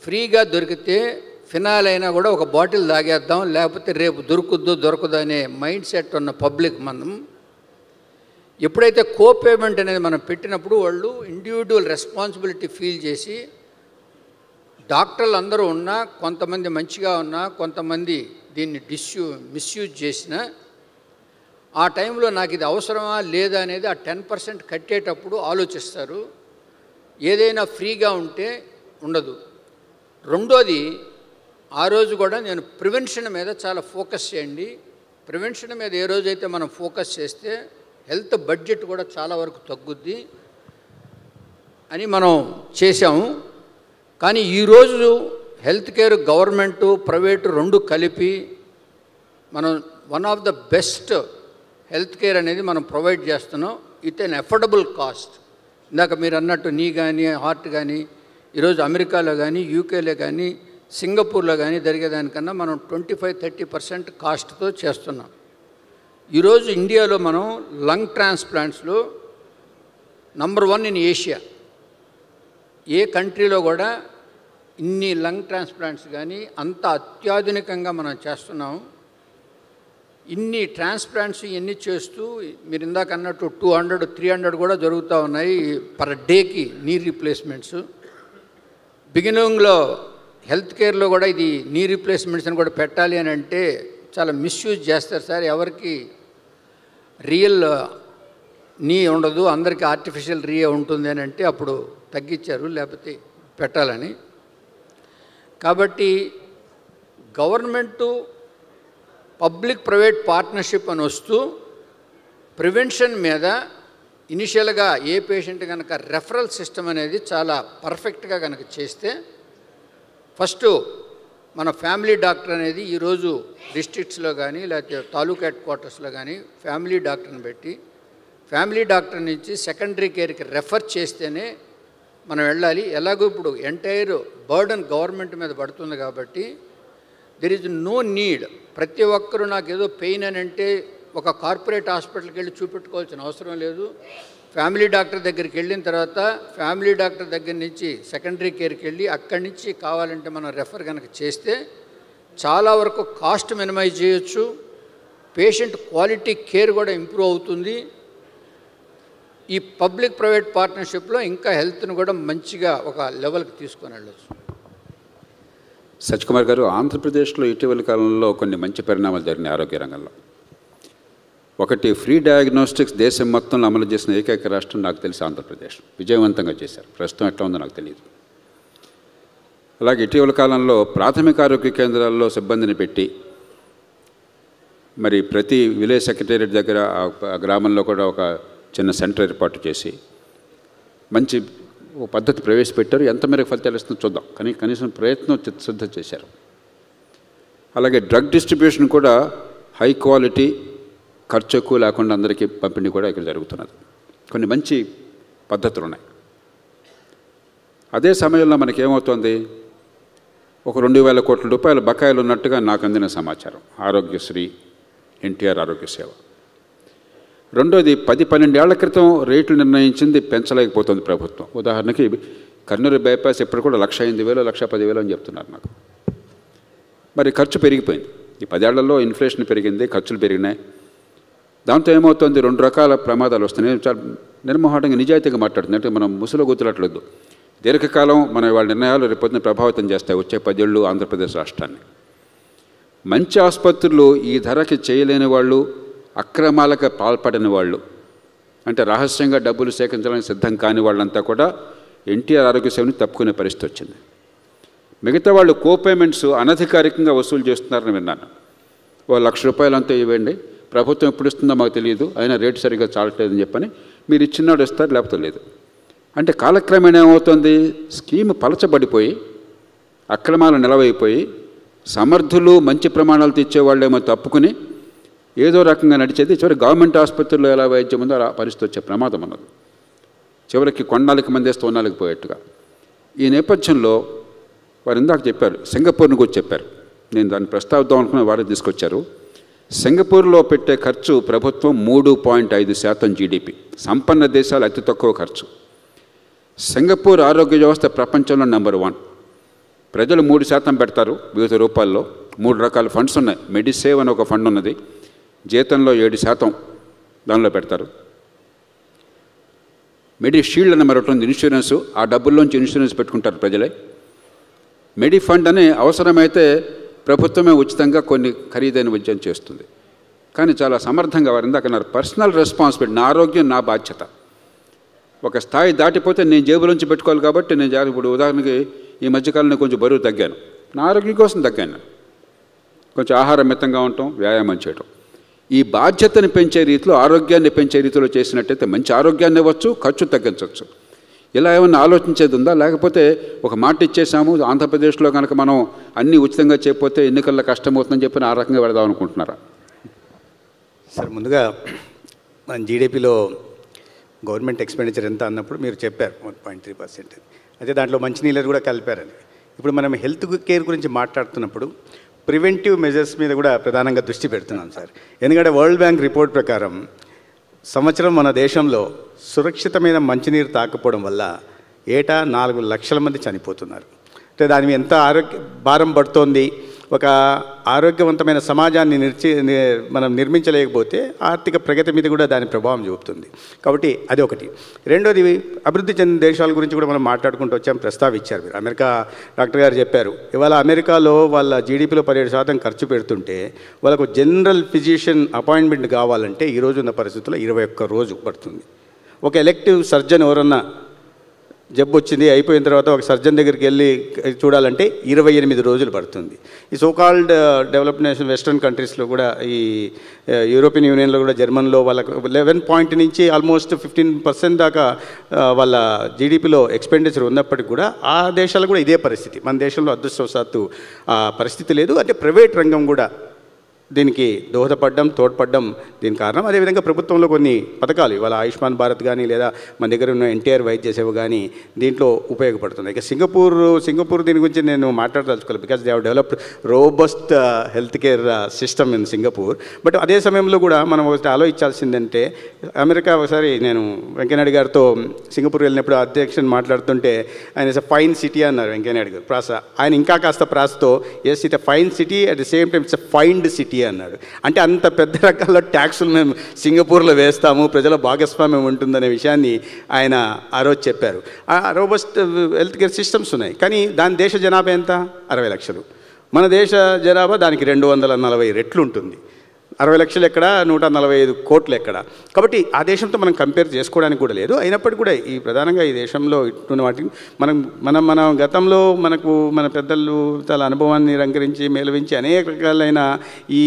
ఫ్రీగా దొరికితే ఫినాయిల్ అయినా కూడా ఒక బాటిల్ తాగేద్దాం, లేకపోతే రేపు దొరకదు అనే మైండ్ సెట్ ఉన్న పబ్లిక్ మనం. ఎప్పుడైతే కోపేమెంట్ అనేది మనం పెట్టినప్పుడు వాళ్ళు ఇండివిడ్యువల్ రెస్పాన్సిబిలిటీ ఫీల్ చేసి, డాక్టర్లు అందరూ ఉన్నా, కొంతమంది మంచిగా ఉన్నా, కొంతమంది దీన్ని మిస్యూజ్ చేసిన, ఆ టైంలో నాకు ఇది అవసరమా లేదా అనేది ఆ 10% కట్టేటప్పుడు ఆలోచిస్తారు. ఏదైనా ఫ్రీగా ఉంటే ఉండదు. రెండోది, ఆ రోజు కూడా నేను ప్రివెన్షన్ మీద చాలా ఫోకస్ చేయండి, ప్రివెన్షన్ మీద ఏ రోజైతే మనం ఫోకస్ చేస్తే హెల్త్ బడ్జెట్ కూడా చాలా వరకు తగ్గుద్ది అని మనం చేసాము. కానీ ఈరోజు హెల్త్ కేర్ గవర్నమెంటు ప్రైవేటు 2 కలిపి మనం one of the best health care అనేది మనం ప్రొవైడ్ చేస్తున్నాం విత్ అన్ అఫోర్డబుల్ కాస్ట్. ఇందాక మీరు అన్నట్టు నీ కానీ హార్ట్ కానీ ఈరోజు అమెరికాలో కానీ యూకేలో కానీ సింగపూర్లో కానీ జరిగేదానికన్నా మనం 25-30% కాస్ట్తో చేస్తున్నాం. ఈరోజు ఇండియాలో మనం లంగ్ ట్రాన్స్ప్లాంట్స్లో నంబర్ 1 ఇన్ ఏషియా. ఏ కంట్రీలో కూడా ఇన్ని లంగ్ ట్రాన్స్ప్లాంట్స్ కానీ అంత అత్యాధునికంగా మనం చేస్తున్నాం. ఇన్ని ట్రాన్స్ప్లాంట్స్ ఇవన్నీ చేస్తూ మీరు ఇందాక అన్నట్టు 200, 300 కూడా జరుగుతూ ఉన్నాయి పర్ డేకి నీ రీప్లేస్మెంట్స్. బిగినింగ్లో హెల్త్ కేర్లో కూడా ఇది నీ రీప్లేస్మెంట్స్ అని కూడా పెట్టాలి అని అంటే చాలా మిస్యూజ్ చేస్తారు సార్. ఎవరికి రియల్ నీ ఉండదు, అందరికీ ఆర్టిఫిషియల్ రీయే ఉంటుంది అని అంటే అప్పుడు తగ్గించారు, లేకపోతే పెట్టాలని. కాబట్టి గవర్నమెంటు పబ్లిక్ ప్రైవేట్ పార్ట్నర్షిప్ అని వస్తూ ప్రివెన్షన్ మీద ఇనిషియల్గా ఏ పేషెంట్ కనుక రెఫరల్ సిస్టమ్ అనేది చాలా పర్ఫెక్ట్గా కనుక చేస్తే, ఫస్ట్ మన ఫ్యామిలీ డాక్టర్ అనేది ఈరోజు డిస్ట్రిక్ట్స్లో కానీ లేకపోతే తాలూకా హెడ్ క్వార్టర్స్లో కానీ ఫ్యామిలీ డాక్టర్ని పెట్టి ఫ్యామిలీ డాక్టర్ నుంచి సెకండరీ కేర్కి రెఫర్ చేస్తేనే మనం వెళ్ళాలి. ఎలాగో ఇప్పుడు ఎంటైర్ బర్డన్ గవర్నమెంట్ మీద పడుతుంది కాబట్టి దెర్ ఈజ్ నో నీడ్. ప్రతి ఒక్కరూ నాకు ఏదో పెయిన్ అని అంటే ఒక కార్పొరేట్ హాస్పిటల్కి వెళ్ళి చూపెట్టుకోవాల్సిన అవసరం లేదు. ఫ్యామిలీ డాక్టర్ దగ్గరికి వెళ్ళిన తర్వాత ఫ్యామిలీ డాక్టర్ దగ్గర నుంచి సెకండరీ కేర్కి వెళ్ళి అక్కడి నుంచి కావాలంటే మనం రెఫర్ కనుక చేస్తే చాలా వరకు కాస్ట్ మినిమైజ్ చేయొచ్చు, పేషెంట్ క్వాలిటీ కేర్ కూడా ఇంప్రూవ్ అవుతుంది. ఈ పబ్లిక్ ప్రైవేట్ పార్ట్నర్షిప్లో ఇంకా హెల్త్ను కూడా మంచిగా ఒక లెవెల్కి తీసుకొని వెళ్ళచ్చు. సత్యకుమార్ గారు, ఆంధ్రప్రదేశ్లో ఇటీవల కాలంలో కొన్ని మంచి పరిణామాలు జరిగినాయి ఆరోగ్య రంగంలో. ఒకటి, ఫ్రీ డయాగ్నోస్టిక్స్ దేశం మొత్తంలో అమలు చేసిన ఏకైక రాష్ట్రం నాకు తెలిసి ఆంధ్రప్రదేశ్. విజయవంతంగా చేశారు. ప్రస్తుతం ఎట్లా ఉందో నాకు తెలియదు. అలాగే ఇటీవల కాలంలో ప్రాథమిక ఆరోగ్య కేంద్రాల్లో సిబ్బందిని పెట్టి మరి ప్రతి విలేజ్ సెక్రటేరియట్ దగ్గర ఆ గ్రామంలో కూడా ఒక చిన్న సెంటర్ ఏర్పాటు చేసి మంచి పద్ధతి ప్రవేశపెట్టారు. ఎంత మేరకు ఫలితాలు ఇస్తుందో చూద్దాం, కానీ కనీసం ప్రయత్నం చిత్తశుద్ధ చేశారు. అలాగే డ్రగ్ డిస్ట్రిబ్యూషన్ కూడా హై క్వాలిటీ, ఖర్చు ఎక్కువ లేకుండా అందరికీ పంపిణీ కూడా ఇక్కడ జరుగుతున్నది. కొన్ని మంచి పద్ధతులు ఉన్నాయి. అదే సమయంలో మనకేమవుతోంది, ఒక 2,000 కోట్ల రూపాయల బకాయిలు ఉన్నట్టుగా నాకు అందిన సమాచారం ఆరోగ్యశ్రీ, ఎన్టీఆర్ ఆరోగ్య సేవ. రెండోది, 10-12 ఏళ్ల క్రితం రేట్లు నిర్ణయించింది పెంచలేకపోతుంది ప్రభుత్వం. ఉదాహరణకి కర్నూలు బైపాస్ ఇప్పుడు కూడా 1,05,000, 1,10,000 అని చెప్తున్నారు నాకు. మరి ఖర్చు పెరిగిపోయింది. ఈ 10 ఏళ్లలో ఇన్ఫ్లేషన్ పెరిగింది, ఖర్చులు పెరిగినాయి. దాంతో ఏమవుతుంది, 2 రకాల ప్రమాదాలు వస్తున్నాయి. చాలా నిర్మోహటంగా నిజాయితీగా మాట్లాడుతుంది. అంటే మనం ముసులో గుర్తులట్లేదు. దీర్ఘకాలం మన వాళ్ళ నిర్ణయాలు రేపొద్దున ప్రభావితం చేస్తాయి వచ్చే 10 ఏళ్ళు ఆంధ్రప్రదేశ్ రాష్ట్రాన్ని. మంచి ఆసుపత్రులు ఈ ధరకి చేయలేని వాళ్ళు, అక్రమాలకు పాల్పడిన వాళ్ళు, అంటే రహస్యంగా డబ్బులు సేకరించడానికి సిద్ధం కాని వాళ్ళంతా కూడా ఎన్టీఆర్ ఆరోగ్య సేవని తప్పుకునే పరిస్థితి వచ్చింది. మిగతా వాళ్ళు కోపేమెంట్స్ అనధికారికంగా వసూలు చేస్తున్నారని విన్నాను. ఓ 1,00,000 రూపాయలు అంతా ఇవ్వండి, ప్రభుత్వం ఎప్పుడు ఇస్తుందో మాకు తెలియదు, అయినా రేటు సరిగ్గా చాలట్లేదని చెప్పని మీరు ఇచ్చినాడు ఇస్తారు, లేకపోతే లేదు. అంటే కాలక్రమేణా ఏమవుతుంది, స్కీమ్ పలచబడిపోయి అక్రమాలు నిలవైపోయి సమర్థులు మంచి ప్రమాణాలు తెచ్చేవాళ్ళేమో తప్పుకుని ఏదో రకంగా నడిచేది. చివరి గవర్నమెంట్ ఆసుపత్రుల్లో ఎలా వైద్యం ఉందో ఆ పరిస్థితి వచ్చే ప్రమాదం ఉన్నది. చివరికి కొండాలకి మందేస్తూ ఉన్నాళ్ళకి పోయేట్టుగా. ఈ నేపథ్యంలో వారు ఇందాక చెప్పారు, సింగపూర్ని గురించి చెప్పారు. నేను దాన్ని ప్రస్తావిద్దాం అనుకున్న వారు తీసుకొచ్చారు. సింగపూర్లో పెట్టే ఖర్చు ప్రభుత్వం 3.5% జీడిపి. సంపన్న దేశాలు అతి తక్కువ ఖర్చు. సింగపూర్ ఆరోగ్య వ్యవస్థ ప్రపంచంలో నెంబర్ 1. ప్రజలు 3% పెడతారు వివిధ రూపాల్లో. 3 రకాల ఫండ్స్ ఉన్నాయి. మెడిసేవ్ అని ఒక ఫండ్ ఉన్నది, జీతంలో 7% దానిలో పెడతారు. మెడిషీల్డ్ అని మరొకటి ఉంది, ఇన్సూరెన్సు. ఆ డబ్బుల్లోంచి ఇన్సూరెన్స్ పెట్టుకుంటారు ప్రజలే. మెడిఫండ్ అని అవసరమైతే ప్రభుత్వమే ఉచితంగా కొన్ని ఖరీదైన వైద్యం చేస్తుంది. కానీ చాలా సమర్థంగా వారు ఇందాకన్నారు, పర్సనల్ రెస్పాన్సిబిలిటీ, నా ఆరోగ్యం నా బాధ్యత. ఒక స్థాయి దాటిపోతే నేను జేబులోంచి పెట్టుకోవాలి కాబట్టి నేను ఇప్పుడు ఉదాహరణకి ఈ మధ్యకాలంలో కొంచెం బరువు తగ్గాను, నా ఆరోగ్యం కోసం తగ్గాను. కొంచెం ఆహారం మితంగా ఉండటం, వ్యాయామం చేయటం. ఈ బాధ్యతని పెంచే రీతిలో, ఆరోగ్యాన్ని పెంచే రీతిలో చేసినట్టయితే మంచి ఆరోగ్యాన్ని ఇవ్వచ్చు, ఖర్చు తగ్గించవచ్చు. ఇలా ఏమన్నా ఆలోచించేది ఉందా? లేకపోతే ఒక మాట ఇచ్చేసాము, ఆంధ్రప్రదేశ్లో కనుక మనం అన్నీ ఉచితంగా చేయకపోతే ఎన్నికల్లో కష్టమవుతుందని చెప్పి ఆ రకంగా వెళదాం అనుకుంటున్నారా? సార్, ముందుగా మన జీడిపిలో గవర్నమెంట్ ఎక్స్పెండిచర్ ఎంత అన్నప్పుడు మీరు చెప్పారు 1.3%. అయితే దాంట్లో మంచినీళ్ళు కూడా కలిపారని. ఇప్పుడు మనం హెల్త్ కేర్ గురించి మాట్లాడుతున్నప్పుడు ప్రివెంటివ్ మెజర్స్ మీద కూడా ప్రధానంగా దృష్టి పెడుతున్నాం సార్. ఎందుకంటే వరల్డ్ బ్యాంక్ రిపోర్ట్ ప్రకారం సంవత్సరం మన దేశంలో సురక్షితమైన మంచినీరు తాకపోవడం వల్ల ఏటా 4 లక్షల మంది చనిపోతున్నారు. అంటే దాని మీద ఎంత భారం పడుతోంది. ఒక ఆరోగ్యవంతమైన సమాజాన్ని మనం నిర్మించలేకపోతే ఆర్థిక ప్రగతి మీద కూడా దాని ప్రభావం చూపుతుంది. కాబట్టి అది ఒకటి. రెండోది, అభివృద్ధి చెందిన దేశాల గురించి కూడా మనం మాట్లాడుకుంటూ వచ్చాం, ప్రస్తావించారు మీరు. అమెరికా డాక్టర్ గారు చెప్పారు, ఇవాళ అమెరికాలో వాళ్ళ జీడిపిలో 17% ఖర్చు పెడుతుంటే వాళ్ళకు జనరల్ ఫిజిషియన్ అపాయింట్మెంట్ కావాలంటే ఈరోజు ఉన్న పరిస్థితుల్లో 21 రోజు పడుతుంది. ఒక ఎలెక్టివ్ సర్జన్ ఎవరన్నా జబ్బు వచ్చింది అయిపోయిన తర్వాత ఒక సర్జన్ దగ్గరికి వెళ్ళి చూడాలంటే 28 రోజులు పడుతుంది. ఈ సోకాల్డ్ డెవలప్డ్ నేషన్ వెస్ట్రన్ కంట్రీస్లో కూడా, ఈ యూరోపియన్ యూనియన్లో కూడా, జర్మన్లో వాళ్ళకు 11 నుంచి ఆల్మోస్ట్ 15% దాకా వాళ్ళ జీడిపిలో ఎక్స్పెండిచర్ ఉన్నప్పటికీ కూడా ఆ దేశాలు కూడా ఇదే పరిస్థితి. మన దేశంలో అదృష్టవశాత్తు ఆ పరిస్థితి లేదు. అంటే ప్రైవేట్ రంగం కూడా దీనికి తోడ్పడడం దీని కారణం. అదేవిధంగా ప్రభుత్వంలో కొన్ని పథకాలు, ఇవాళ ఆయుష్మాన్ భారత్ కానీ లేదా మన దగ్గర ఉన్న ఎన్టీఆర్ వైద్య సేవ కానీ దీంట్లో ఉపయోగపడుతుంది. ఇక సింగపూర్ దీని గురించి నేను మాట్లాడదలుచుకోలేదు. Because they have developed robust health care system in Singapore. But అదే సమయంలో కూడా మనం ఒకటి ఆలోచించాల్సిందంటే, అమెరికా ఒకసారి నేను వెంకయ్యనాయుడు గారితో సింగపూర్ వెళ్ళినప్పుడు అధ్యక్షుని మాట్లాడుతుంటే ఆయన ఇట్స్ అ ఫైన్ సిటీ అన్నారు వెంకయ్యనాయుడు గారు. ఆయన ఇంకా కాస్త ప్రాసతో, yes it a fine city, at the same time it's a fined city అన్నాడు. అంటే అంత పెద్ద రకాల ట్యాక్సులు మేము సింగపూర్లో వేస్తాము, ప్రజల భాగస్వామ్యం ఉంటుందనే విషయాన్ని ఆయన ఆ రోజు చెప్పారు. రోబస్ట్ హెల్త్ కేర్ సిస్టమ్స్ ఉన్నాయి, కానీ దాని దేశ జనాభా ఎంత? 60 లక్షలు. మన దేశ జనాభా దానికి 240 రెట్లు ఉంటుంది. 60 లక్షలు ఎక్కడ, 145 కోట్లు ఎక్కడ. కాబట్టి ఆ దేశంతో మనం కంపేర్ చేసుకోవడానికి కూడా లేదు. అయినప్పటికీ కూడా ఈ ప్రధానంగా ఈ దేశంలో ఇట్టున్న వాటిని మన గతంలో మన పెద్దలు చాలా అనుభవాన్ని రంగరించి మేలవించి అనేక రకాలైన ఈ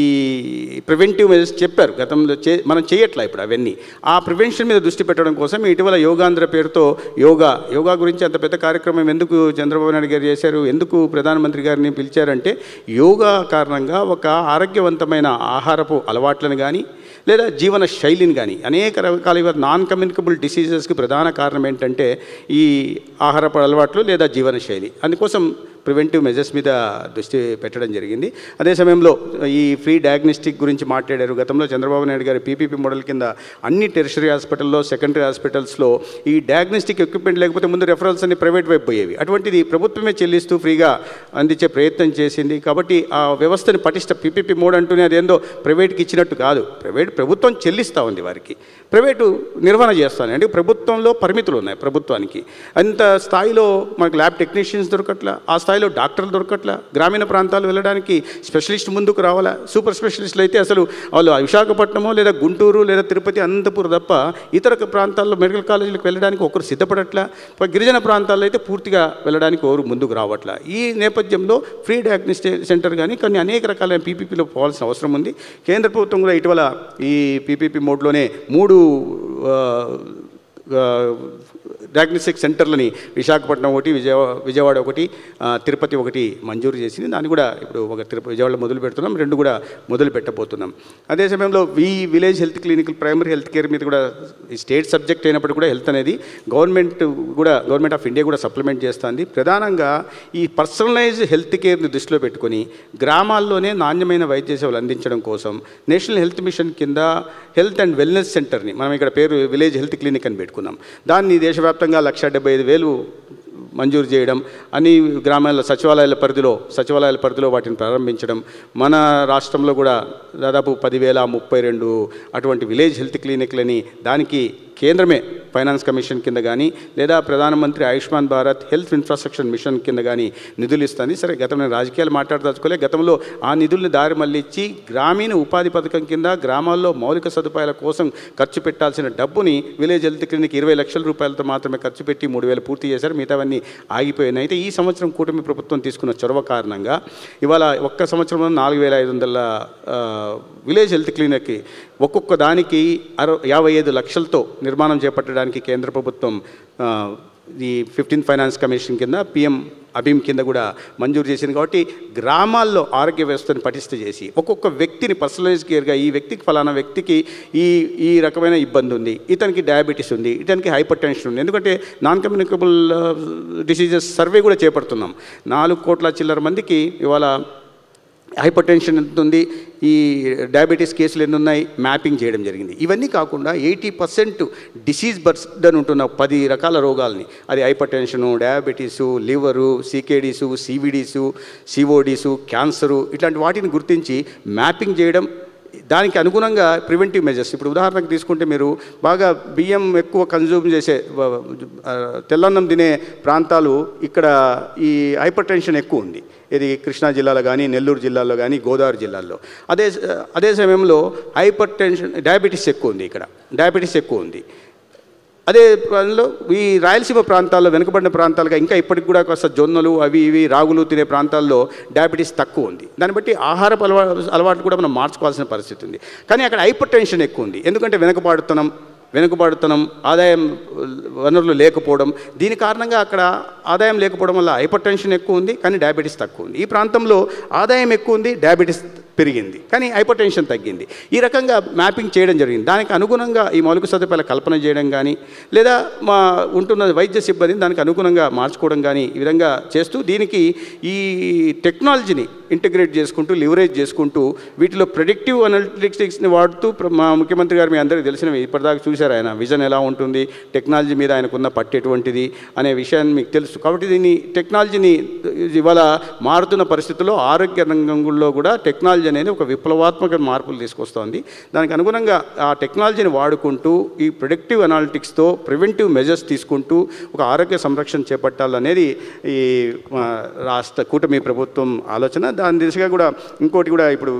ప్రివెంటివ్ మెజర్స్ చెప్పారు గతంలో. మనం చేయట్లా ఇప్పుడు అవన్నీ. ఆ ప్రివెన్షన్ మీద దృష్టి పెట్టడం కోసం ఇటీవల యోగాంధ్ర పేరుతో యోగా గురించి అంత పెద్ద కార్యక్రమం ఎందుకు చంద్రబాబు నాయుడు గారు చేశారు, ఎందుకు ప్రధానమంత్రి గారిని పిలిచారంటే, యోగా కారణంగా ఒక ఆరోగ్యవంతమైన ఆహారపు అలవాట్లను కానీ లేదా జీవన శైలిని కానీ అనేక రకాల నాన్ కమ్యూనికబుల్ డిసీజెస్కి ప్రధాన కారణం ఏంటంటే ఈ ఆహారపు అలవాట్లు లేదా జీవన శైలి. అందుకోసం ప్రివెంటివ్ మెజర్స్ మీద దృష్టి పెట్టడం జరిగింది. అదే సమయంలో ఈ ఫ్రీ డయాగ్నోస్టిక్ గురించి మాట్లాడారు. గతంలో చంద్రబాబు నాయుడు గారి పీపీపీ మోడల్ కింద అన్ని టెరిషరీ హాస్పిటల్లో, సెకండరీ హాస్పిటల్స్లో ఈ డయాగ్నోస్టిక్ ఎక్విప్మెంట్ లేకపోతే ముందు రెఫరల్స్ అన్ని ప్రైవేట్ వైపు పోయేవి. అటువంటిది ప్రభుత్వమే చెల్లిస్తూ ఫ్రీగా అందించే ప్రయత్నం చేసింది. కాబట్టి ఆ వ్యవస్థని పీపీపీ మోడ్ అంటూనే అదేందో ప్రైవేట్కి ఇచ్చినట్టు కాదు. ప్రభుత్వం చెల్లిస్తూ ఉంది వారికి, ప్రైవేటు నిర్వహణ చేస్తాను. అంటే ప్రభుత్వంలో పరిమితులు ఉన్నాయి ప్రభుత్వానికి. అంత స్థాయిలో మనకు ల్యాబ్ టెక్నీషియన్స్ దొరకట్లా, ఆ స్థాయిలో డాక్టర్లు దొరకట్లా. గ్రామీణ ప్రాంతాలు వెళ్ళడానికి స్పెషలిస్ట్ ముందుకు రావాలా. సూపర్ స్పెషలిస్టులు అయితే అసలు వాళ్ళు విశాఖపట్నమో లేదా గుంటూరు లేదా తిరుపతి, అనంతపురం తప్ప ఇతర ప్రాంతాల్లో మెడికల్ కాలేజీలకు వెళ్ళడానికి ఒకరు సిద్ధపడట్లా. గిరిజన ప్రాంతాల్లో అయితే పూర్తిగా వెళ్ళడానికి ఎవరు ముందుకు రావట్లా. ఈ నేపథ్యంలో ఫ్రీ డయాగ్నోస్టిక్ సెంటర్ కానీ కొన్ని అనేక రకాలైన పీపీపీలో పోవాల్సిన అవసరం ఉంది. కేంద్ర ప్రభుత్వం కూడా ఇటీవల ఈ పీపీపీ మోడ్లోనే 3 డయాగ్నోస్టిక్ సెంటర్లని విశాఖపట్నం ఒకటి, విజయవాడ ఒకటి, తిరుపతి ఒకటి మంజూరు చేసింది. దాన్ని కూడా ఇప్పుడు విజయవాడలో మొదలు పెడుతున్నాం, 2 కూడా మొదలు పెట్టబోతున్నాం. అదే సమయంలో village health clinical primary health care మీద కూడా ఈ స్టేట్ సబ్జెక్ట్ అయినప్పుడు కూడా హెల్త్ అనేది గవర్నమెంట్ ఆఫ్ ఇండియా కూడా సప్లిమెంట్ చేస్తుంది. ప్రధానంగా ఈ పర్సనలైజ్డ్ హెల్త్ కేర్ని దృష్టిలో పెట్టుకొని గ్రామాల్లోనే నాణ్యమైన వైద్య సేవలు అందించడం కోసం నేషనల్ హెల్త్ మిషన్ కింద హెల్త్ అండ్ వెల్నెస్ సెంటర్ని మనం ఇక్కడ పేరు విలేజ్ హెల్త్ క్లినిక్ అని పెట్టుకున్నాం. దాన్ని దేశవ్యాప్తంగా 1,75,000 మంజూరు చేయడం, అన్ని గ్రామాల సచివాలయాల పరిధిలో వాటిని ప్రారంభించడం. మన రాష్ట్రంలో కూడా దాదాపు 10,032 అటువంటి విలేజ్ హెల్త్ క్లినిక్లని దానికి కేంద్రమే ఫైనాన్స్ కమిషన్ కింద కానీ లేదా ప్రధానమంత్రి Ayushman Bharat health infrastructure machine కింద కానీ నిధులు ఇస్తుంది. సరే, గతంలో రాజకీయాలు మాట్లాడదలుచుకోలే. గతంలో ఆ నిధుల్ని దారి మళ్ళించి గ్రామీణ ఉపాధి పథకం కింద గ్రామాల్లో మౌలిక సదుపాయాల కోసం ఖర్చు పెట్టాల్సిన డబ్బుని విలేజ్ హెల్త్ క్లినిక్ 20 లక్షల రూపాయలతో మాత్రమే ఖర్చు పెట్టి 3,000 పూర్తి చేశారు. మిగతావన్నీ ఆగిపోయినాయి. అయితే ఈ సంవత్సరం కూటమి ప్రభుత్వం తీసుకున్న చొరవ కారణంగా ఇవాళ ఒక్క సంవత్సరంలో 4,500 విలేజ్ హెల్త్ క్లినిక్కి ఒక్కొక్క దానికి 55 లక్షలతో నిర్మాణం చేపట్టడానికి కేంద్ర ప్రభుత్వం ఈ 15th ఫైనాన్స్ కమిషన్ కింద PM అభిమ్ కింద కూడా మంజూరు చేసింది. కాబట్టి గ్రామాల్లో ఆరోగ్య వ్యవస్థను పటిష్ట చేసి ఒక్కొక్క వ్యక్తిని పర్సనలైజ్ కేర్గా ఈ వ్యక్తికి ఫలానా వ్యక్తికి ఈ రకమైన ఇబ్బంది ఉంది, ఇతనికి డయాబెటీస్ ఉంది, ఇతనికి హైపర్ టెన్షన్ ఉంది. ఎందుకంటే నాన్ కమ్యూనికబుల్ డిసీజెస్ సర్వే కూడా చేపడుతున్నాం. 4 కోట్ల చిల్లర మందికి ఇవాళ హైపర్ టెన్షన్ ఎంత ఉంది, ఈ డయాబెటీస్ కేసులు ఎన్ని ఉన్నాయి, మ్యాపింగ్ చేయడం జరిగింది. ఇవన్నీ కాకుండా 80% డిసీజ్ బర్డన్ ఉంటున్న 10 రకాల రోగాల్ని, అది hypertension, diabetes, liver, CKDs, CVDs, COPDs, cancer, ఇట్లాంటి వాటిని గుర్తించి మ్యాపింగ్ చేయడం, దానికి అనుగుణంగా ప్రివెంటివ్ మెజర్స్. ఇప్పుడు ఉదాహరణకు తీసుకుంటే మీరు బాగా బియ్యం ఎక్కువ కన్జ్యూమ్ చేసే తెల్లన్నం తినే ప్రాంతాలు ఇక్కడ ఈ హైపర్ టెన్షన్ ఎక్కువ ఉంది. ఇది కృష్ణా జిల్లాలో కానీ, నెల్లూరు జిల్లాలో కానీ, గోదావరి జిల్లాల్లో. అదే సమయంలో హైపర్ టెన్షన్ డయాబెటీస్ ఎక్కువ ఉంది, ఇక్కడ డయాబెటీస్ ఎక్కువ ఉంది. అదే ప్రాంతంలో ఈ రాయలసీమ ప్రాంతాల్లో, వెనుకబడిన ప్రాంతాలుగా ఇంకా ఇప్పటికి కూడా కాస్త జొన్నలు అవి ఇవి రాగులు తినే ప్రాంతాల్లో డయాబెటీస్ తక్కువ ఉంది. దాన్ని బట్టి ఆహారపు అలవాట్లు కూడా మనం మార్చుకోవాల్సిన పరిస్థితి ఉంది. కానీ అక్కడ హైపర్ టెన్షన్ ఎక్కువ ఉంది. ఎందుకంటే వెనుకబాటుతనం, ఆదాయం వనరులు లేకపోవడం, దీని కారణంగా అక్కడ ఆదాయం లేకపోవడం వల్ల హైపర్ టెన్షన్ ఎక్కువ ఉంది, కానీ డయాబెటీస్ తక్కువ ఉంది. ఈ ప్రాంతంలో ఆదాయం ఎక్కువ ఉంది, డయాబెటీస్ పెరిగింది, కానీ హైపర్ టెన్షన్ తగ్గింది. ఈ రకంగా మ్యాపింగ్ చేయడం జరిగింది. దానికి అనుగుణంగా ఈ మౌలిక సదుపాయాల కల్పన చేయడం కానీ, లేదా మా ఉంటున్న వైద్య సిబ్బందిని దానికి అనుగుణంగా మార్చుకోవడం కానీ, ఈ విధంగా చేస్తూ దీనికి ఈ టెక్నాలజీని ఇంటిగ్రేట్ చేసుకుంటూ, లివరేజ్ చేసుకుంటూ, వీటిలో ప్రెడిక్టివ్ అనలిటిక్స్ని వాడుతూ, మా ముఖ్యమంత్రి గారు మీ అందరికీ తెలిసినవి ఇప్పటిదాకా చూశారు, ఆయన విజన్ ఎలా ఉంటుంది, టెక్నాలజీ మీద ఆయనకున్న పట్టు ఎటువంటిది అనే విషయాన్ని మీకు తెలుసు. కాబట్టి దీన్ని టెక్నాలజీని ఇవాళ మారుతున్న పరిస్థితుల్లో ఆరోగ్య రంగంలో కూడా టెక్నాలజీ అనేది ఒక విప్లవాత్మక మార్పులు తీసుకొస్తోంది. దానికి అనుగుణంగా ఆ టెక్నాలజీని వాడుకుంటూ, ఈ ప్రెడిక్టివ్ అనాలిటిక్స్తో ప్రివెంటివ్ మెజర్స్ తీసుకుంటూ ఒక ఆరోగ్య సంరక్షణ చేపట్టాలనేది ఈ రాష్ట్ర కూటమి ప్రభుత్వం ఆలోచన. దాని దిశగా కూడా ఇంకోటి కూడా ఇప్పుడు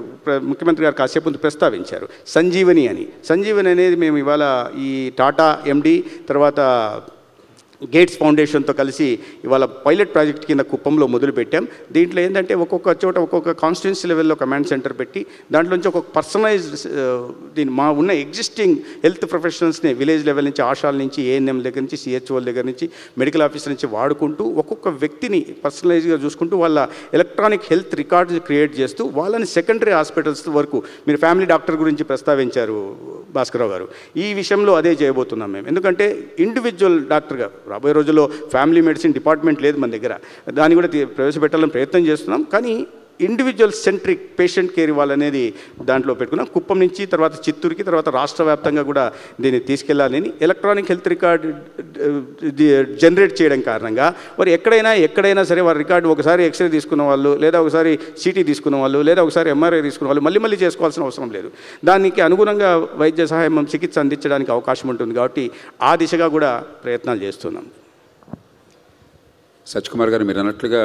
ముఖ్యమంత్రి గారు కాసేపు ముందు ప్రస్తావించారు, సంజీవని అని. సంజీవని అనేది మేము ఇవాళ ఈ టాటా ఎండి, తర్వాత గేట్స్ ఫౌండేషన్తో కలిసి ఇవాళ పైలట్ ప్రాజెక్ట్ కింద కుప్పంలో మొదలుపెట్టాం. దీంట్లో ఏంటంటే ఒక్కొక్క చోట ఒక్కొక్క కాన్స్టిట్యున్సీ లెవెల్లో కమాండ్ సెంటర్ పెట్టి, దాంట్లోంచి ఒక్కొక్క పర్సనలైజ్డ్ మా ఉన్న ఎగ్జిస్టింగ్ హెల్త్ ప్రొఫెషనల్స్ని విలేజ్ లెవెల్ నుంచి, ఆశాల నుంచి, ఏఎన్ఎం దగ్గర నుంచి, సిహెచ్ఓల దగ్గర నుంచి, మెడికల్ ఆఫీసర్ నుంచి వాడుకుంటూ ఒక్కొక్క వ్యక్తిని పర్సనలైజ్గా చూసుకుంటూ వాళ్ళ ఎలక్ట్రానిక్ హెల్త్ రికార్డ్స్ క్రియేట్ చేస్తూ వాళ్ళని సెకండరీ హాస్పిటల్స్ వరకు, మీరు ఫ్యామిలీ డాక్టర్ గురించి ప్రస్తావించారు భాస్కరరావు గారు, ఈ విషయంలో అదే చేయబోతున్నాం మేము. ఎందుకంటే ఇండివిజువల్ డాక్టర్గా రాబోయే రోజుల్లో ఫ్యామిలీ మెడిసిన్ డిపార్ట్మెంట్ లేదు మన దగ్గర, దాన్ని కూడా ప్రవేశపెట్టాలని ప్రయత్నం చేస్తున్నాం. కానీ ఇండివిజువల్ సెంట్రిక్ పేషెంట్ కేర్ ఇవ్వాలనేది దాంట్లో పెట్టుకున్నాం. కుప్పం నుంచి తర్వాత చిత్తూరుకి, తర్వాత రాష్ట్ర వ్యాప్తంగా కూడా దీన్ని తీసుకెళ్లాలని ఎలక్ట్రానిక్ హెల్త్ రికార్డ్ జనరేట్ చేయడం కారణంగా వారు ఎక్కడైనా సరే వారి రికార్డు ఒకసారి ఎక్స్రే తీసుకున్న వాళ్ళు, లేదా ఒకసారి సిటీ తీసుకున్న వాళ్ళు, లేదా ఒకసారి ఎంఆర్ఐ తీసుకున్న వాళ్ళు మళ్ళీ చేసుకోవాల్సిన అవసరం లేదు. దానికి అనుగుణంగా వైద్య సహాయం, చికిత్స అందించడానికి అవకాశం ఉంటుంది. కాబట్టి ఆ దిశగా కూడా ప్రయత్నాలు చేస్తున్నాం. సత్యకుమార్ గారు, మీరు అన్నట్లుగా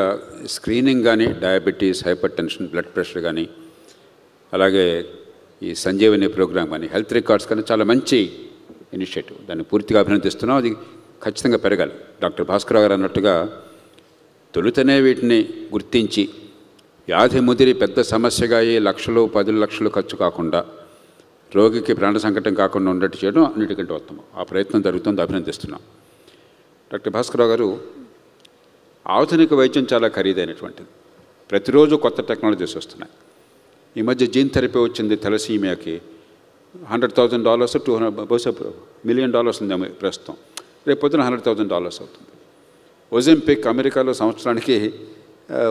స్క్రీనింగ్ కానీ, diabetes, hyper tension, blood pressure కానీ, అలాగే ఈ సంజీవని ప్రోగ్రామ్ కానీ, హెల్త్ రికార్డ్స్ కానీ చాలా మంచి ఇనిషియేటివ్. దాన్ని పూర్తిగా అభినందిస్తున్నాం. అది ఖచ్చితంగా పెరగాలి. డాక్టర్ భాస్కర్ గారు అన్నట్టుగా తొలుతనే వీటిని గుర్తించి వ్యాధి ముదిరి పెద్ద సమస్యగా అయ్యి లక్షలు 10 లక్షలు ఖర్చు కాకుండా, రోగికి ప్రాణ సంకటం కాకుండా ఉండేట్టు చేయడం అన్నిటికంటే ఉత్తమం. ఆ ప్రయత్నం జరుగుతుంది, అభినందిస్తున్నాం. డాక్టర్ భాస్కర్ గారు, ఆధునిక వైద్యం చాలా ఖరీదైనటువంటిది. ప్రతిరోజు కొత్త టెక్నాలజీస్ వస్తున్నాయి. ఈ మధ్య జీన్ థెరపీ వచ్చింది థెలసీమియాకి. $100,000 బహుశా $1 మిలియన్ ఉంది ప్రస్తుతం. రేపు పొద్దున $100,000 అవుతుంది. ఒజెంపిక్ అమెరికాలో సంవత్సరానికి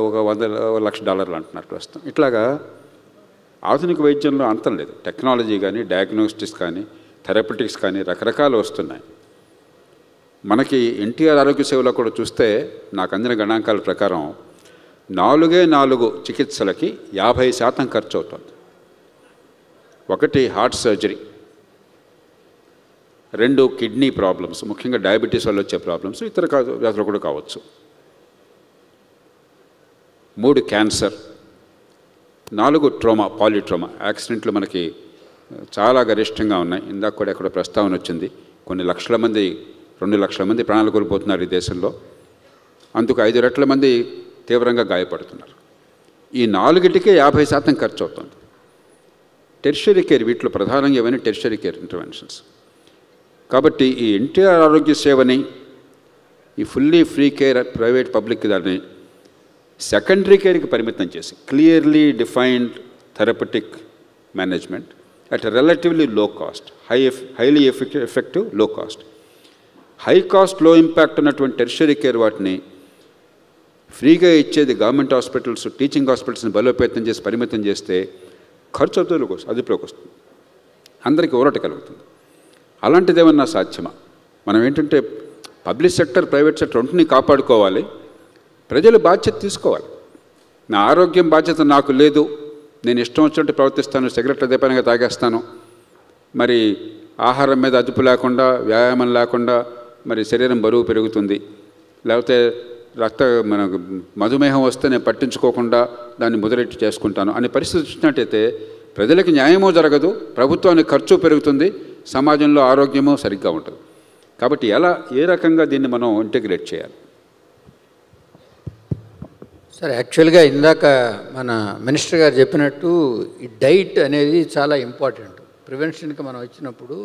ఒక $100,000 అంటున్నారు ప్రస్తుతం. ఇట్లాగా ఆధునిక వైద్యంలో అంతం లేదు. టెక్నాలజీ కానీ, డయాగ్నోస్టిక్స్ కానీ, థెరపటిక్స్ కానీ రకరకాలు వస్తున్నాయి. మనకి ఎన్టీఆర్ ఆరోగ్య సేవలో కూడా చూస్తే నాకు అందిన గణాంకాల ప్రకారం 4 చికిత్సలకి 50% ఖర్చు అవుతుంది. 1 హార్ట్ సర్జరీ, 2 కిడ్నీ ప్రాబ్లమ్స్, ముఖ్యంగా డయాబెటీస్ వల్ల వచ్చే ప్రాబ్లమ్స్, ఇతర వ్యాధులు కూడా కావచ్చు, 3 క్యాన్సర్, 4 ట్రోమా, పాలిట్రోమా. యాక్సిడెంట్లు మనకి చాలా గరిష్టంగా ఉన్నాయి. ఇందాక కూడా ఎక్కడ ప్రస్తావన వచ్చింది. కొన్ని లక్షల మంది, 2 లక్షల మంది ప్రాణాలు కోల్పోతున్నారు ఈ దేశంలో. అందుకు 5 రెట్ల మంది తీవ్రంగా గాయపడుతున్నారు. ఈ 4టికే 50% ఖర్చు అవుతుంది. టెర్షరీ కేర్, వీటిలో ప్రధానంగా ఏమైనా టెర్షరీ కేర్ ఇంటర్వెన్షన్స్. కాబట్టి ఈ ఎన్టీఆర్ ఆరోగ్య సేవని, ఈ fully free care private public దాన్ని సెకండరీ కేర్కి పరిమితం చేసి, clearly defined therapeutic management at relatively లో కాస్ట్, హైలీ ఎఫెక్టివ్, లో కాస్ట్. హై కాస్ట్, లో ఇంపాక్ట్ ఉన్నటువంటి టెర్షరీ కేర్ వాటిని ఫ్రీగా ఇచ్చేది గవర్నమెంట్ హాస్పిటల్స్, టీచింగ్ హాస్పిటల్స్ని బలోపేతం చేసి పరిమితం చేస్తే ఖర్చు అదుపులోకి వస్తుంది, అందరికీ ఊరట కలుగుతుంది. అలాంటిది ఏమన్నా సాధ్యమా? మనం ఏంటంటే పబ్లిక్ సెక్టర్, ప్రైవేట్ సెక్టర్ రెంటిని కాపాడుకోవాలి, ప్రజలు బాధ్యత తీసుకోవాలి. నా ఆరోగ్యం బాధ్యత నాకు లేదు, నేను ఇష్టం వచ్చినట్టు ప్రవర్తిస్తాను, సిగరెట్ అదేపనిగా తాగేస్తాను, మరి ఆహారం మీద అదుపు లేకుండా, వ్యాయామం లేకుండా మరి శరీరం బరువు పెరుగుతుంది, లేకపోతే మనకు మధుమేహం వస్తే నేను పట్టించుకోకుండా దాన్ని మొదలెట్టి చేసుకుంటాను అనే పరిస్థితి వచ్చినట్టయితే ప్రజలకు న్యాయమో జరగదు, ప్రభుత్వానికి ఖర్చు పెరుగుతుంది, సమాజంలో ఆరోగ్యమో సరిగ్గా ఉంటుంది. కాబట్టి ఏ రకంగా దీన్ని మనం ఇంటిగ్రేట్ చేయాలి? సరే, యాక్చువల్గా ఇందాక మన మినిస్టర్ గారు చెప్పినట్టు ఈ డైట్ అనేది చాలా ఇంపార్టెంట్. ప్రివెన్షన్కి మనం వచ్చినప్పుడు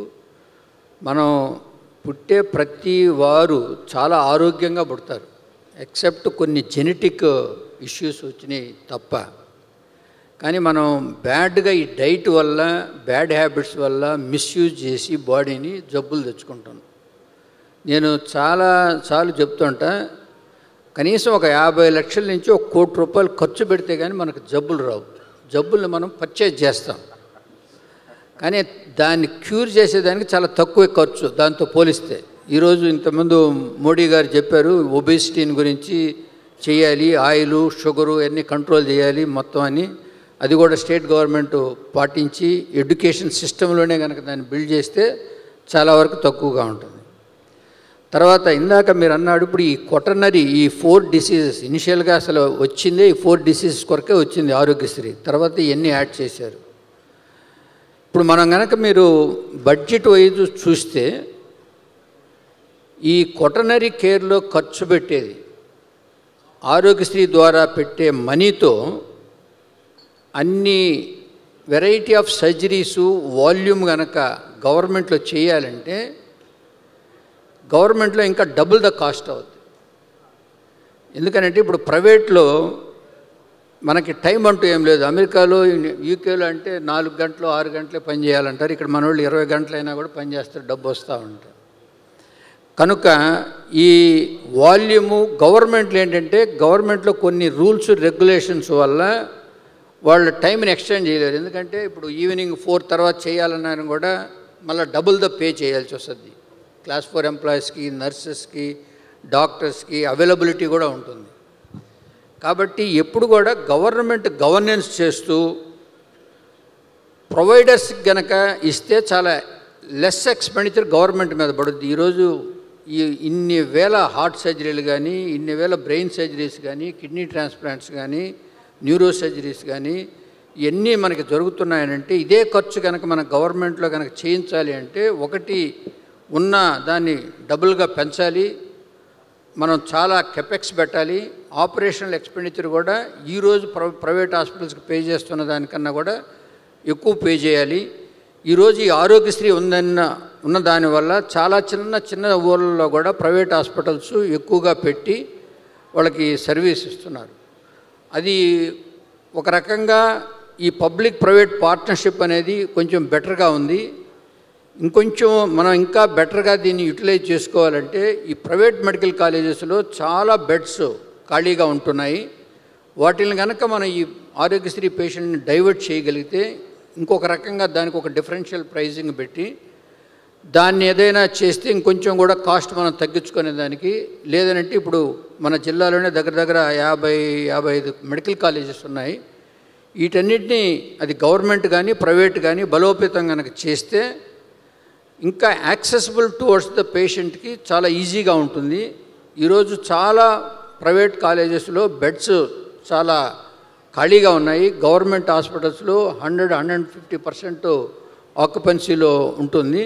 మనం పుట్టే ప్రతి వారు చాలా ఆరోగ్యంగా పుడతారు, ఎక్సెప్ట్ కొన్ని జెనెటిక్ ఇష్యూస్ వచ్చినాయి తప్ప. కానీ మనం బ్యాడ్గా ఈ డైట్ వల్ల, బ్యాడ్ హ్యాబిట్స్ వల్ల మిస్యూజ్ చేసి బాడీని జబ్బులు తెచ్చుకుంటాం. నేను చాలాసార్లు చెప్తుంటా, కనీసం ఒక 50 లక్షల నుంచి 1 కోటి రూపాయలు ఖర్చు పెడితే కానీ మనకు జబ్బులు రావు. జబ్బుల్ని మనం పర్చేజ్ చేస్తాం, కానీ దాన్ని క్యూర్ చేసేదానికి చాలా తక్కువ ఖర్చు దాంతో పోలిస్తే. ఈరోజు ఇంతకుముందు మోడీ గారు చెప్పారు ఒబేసిటీని గురించి చేయాలి, ఆయిల్, షుగరు అన్నీ కంట్రోల్ చేయాలి మొత్తం అని. అది కూడా స్టేట్ గవర్నమెంట్ పాటించి ఎడ్యుకేషన్ సిస్టంలోనే కనుక దాన్ని బిల్డ్ చేస్తే చాలా వరకు తక్కువగా ఉంటుంది. తర్వాత ఇందాక మీరు అన్నాడు, ఇప్పుడు ఈ కొటనరీ, ఈ 4 డిసీజెస్ ఇనిషియల్గా అసలు వచ్చిందే ఈ 4 డిసీజెస్ కొరకే వచ్చింది ఆరోగ్యశ్రీ, తర్వాత ఇవన్నీ యాడ్ చేశారు. ఇప్పుడు మనం కనుక మీరు బడ్జెట్ వైజ్ చూస్తే ఈ కొటనరీ కేర్లో ఖర్చు పెట్టేది, ఆరోగ్యశ్రీ ద్వారా పెట్టే మనీతో అన్ని వెరైటీ ఆఫ్ సర్జరీసు వాల్యూమ్ కనుక గవర్నమెంట్లో చేయాలంటే గవర్నమెంట్లో ఇంకా డబుల్ ద కాస్ట్ అవుతుంది. ఎందుకనంటే ఇప్పుడు ప్రైవేట్లో మనకి టైం అంటూ ఏం లేదు. అమెరికాలో, యూకేలో అంటే 4 గంటలు 6 గంటలే పని చేయాలంటారు. ఇక్కడ మన వాళ్ళు 20 గంటలైనా కూడా పని చేస్తారు, డబ్బు వస్తూ ఉంటారు. కనుక ఈ వాల్యూము గవర్నమెంట్లో ఏంటంటే గవర్నమెంట్లో కొన్ని రూల్స్ రెగ్యులేషన్స్ వల్ల వాళ్ళ టైంని ఎక్స్టెండ్ చేయలేరు. ఎందుకంటే ఇప్పుడు ఈవినింగ్ 4 తర్వాత చేయాలన్నా కూడా మళ్ళీ డబుల్ ద పే చేయాల్సి వస్తుంది. క్లాస్ 4 ఎంప్లాయీస్కి, నర్సెస్కి, డాక్టర్స్కి అవైలబిలిటీ కూడా ఉంటుంది. కాబట్టి ఎప్పుడు కూడా గవర్నమెంట్ గవర్నెన్స్ చేస్తూ ప్రొవైడర్స్కి గనక ఇస్తే చాలా లెస్ ఎక్స్పెండిచర్ గవర్నమెంట్ మీద పడుద్ది. ఈరోజు ఇన్ని వేల హార్ట్ సర్జరీలు కానీ, ఇన్ని వేల బ్రెయిన్ సర్జరీస్ కానీ, కిడ్నీ ట్రాన్స్ప్లాంట్స్ కానీ, న్యూరో సర్జరీస్ కానీ ఇవన్నీ మనకి జరుగుతున్నాయనంటే ఇదే ఖర్చు కనుక మన గవర్నమెంట్లో కనుక చేయించాలి అంటే ఒకటి ఉన్న దాన్ని డబుల్గా పెంచాలి, మనం చాలా కెపెక్స్ పెట్టాలి. ఆపరేషనల్ ఎక్స్పెండిచర్ కూడా ఈరోజు ప్రైవేట్ హాస్పిటల్స్కి పే చేస్తున్న దానికన్నా కూడా ఎక్కువ పే చేయాలి. ఈరోజు ఈ ఆరోగ్యశ్రీ ఉన్న దానివల్ల చాలా చిన్న ఊళ్ళలో కూడా ప్రైవేట్ హాస్పిటల్స్ ఎక్కువగా పెట్టి వాళ్ళకి సర్వీస్ ఇస్తున్నారు. అది ఒక రకంగా ఈ పబ్లిక్ ప్రైవేట్ పార్ట్నర్షిప్ అనేది కొంచెం బెటర్గా ఉంది. ఇంకొంచెం మనం ఇంకా బెటర్గా దీన్ని యూటిలైజ్ చేసుకోవాలంటే ఈ ప్రైవేట్ మెడికల్ కాలేజెస్లో చాలా బెడ్స్ ఖాళీగా ఉంటున్నాయి. వాటిని కనుక మనం ఈ ఆరోగ్యశ్రీ పేషెంట్ని డైవర్ట్ చేయగలిగితే ఇంకొక రకంగా దానికి ఒక డిఫరెన్షియల్ ప్రైజింగ్ పెట్టి దాన్ని ఏదైనా చేస్తే ఇంకొంచెం కూడా కాస్ట్ మనం తగ్గించుకునే దానికి. లేదనంటే ఇప్పుడు మన జిల్లాలోనే దగ్గర 50-55 మెడికల్ కాలేజెస్ ఉన్నాయి. వీటన్నిటినీ అది గవర్నమెంట్ కానీ ప్రైవేట్ కానీ బలోపేతం కనుక చేస్తే ఇంకా యాక్సెసిబుల్ టువర్డ్స్ ద పేషెంట్కి చాలా ఈజీగా ఉంటుంది. ఈరోజు చాలా ప్రైవేట్ కాలేజెస్లో బెడ్స్ చాలా ఖాళీగా ఉన్నాయి. గవర్నమెంట్ హాస్పిటల్స్లో 100-150% ఆక్యుపెన్సీలో ఉంటుంది.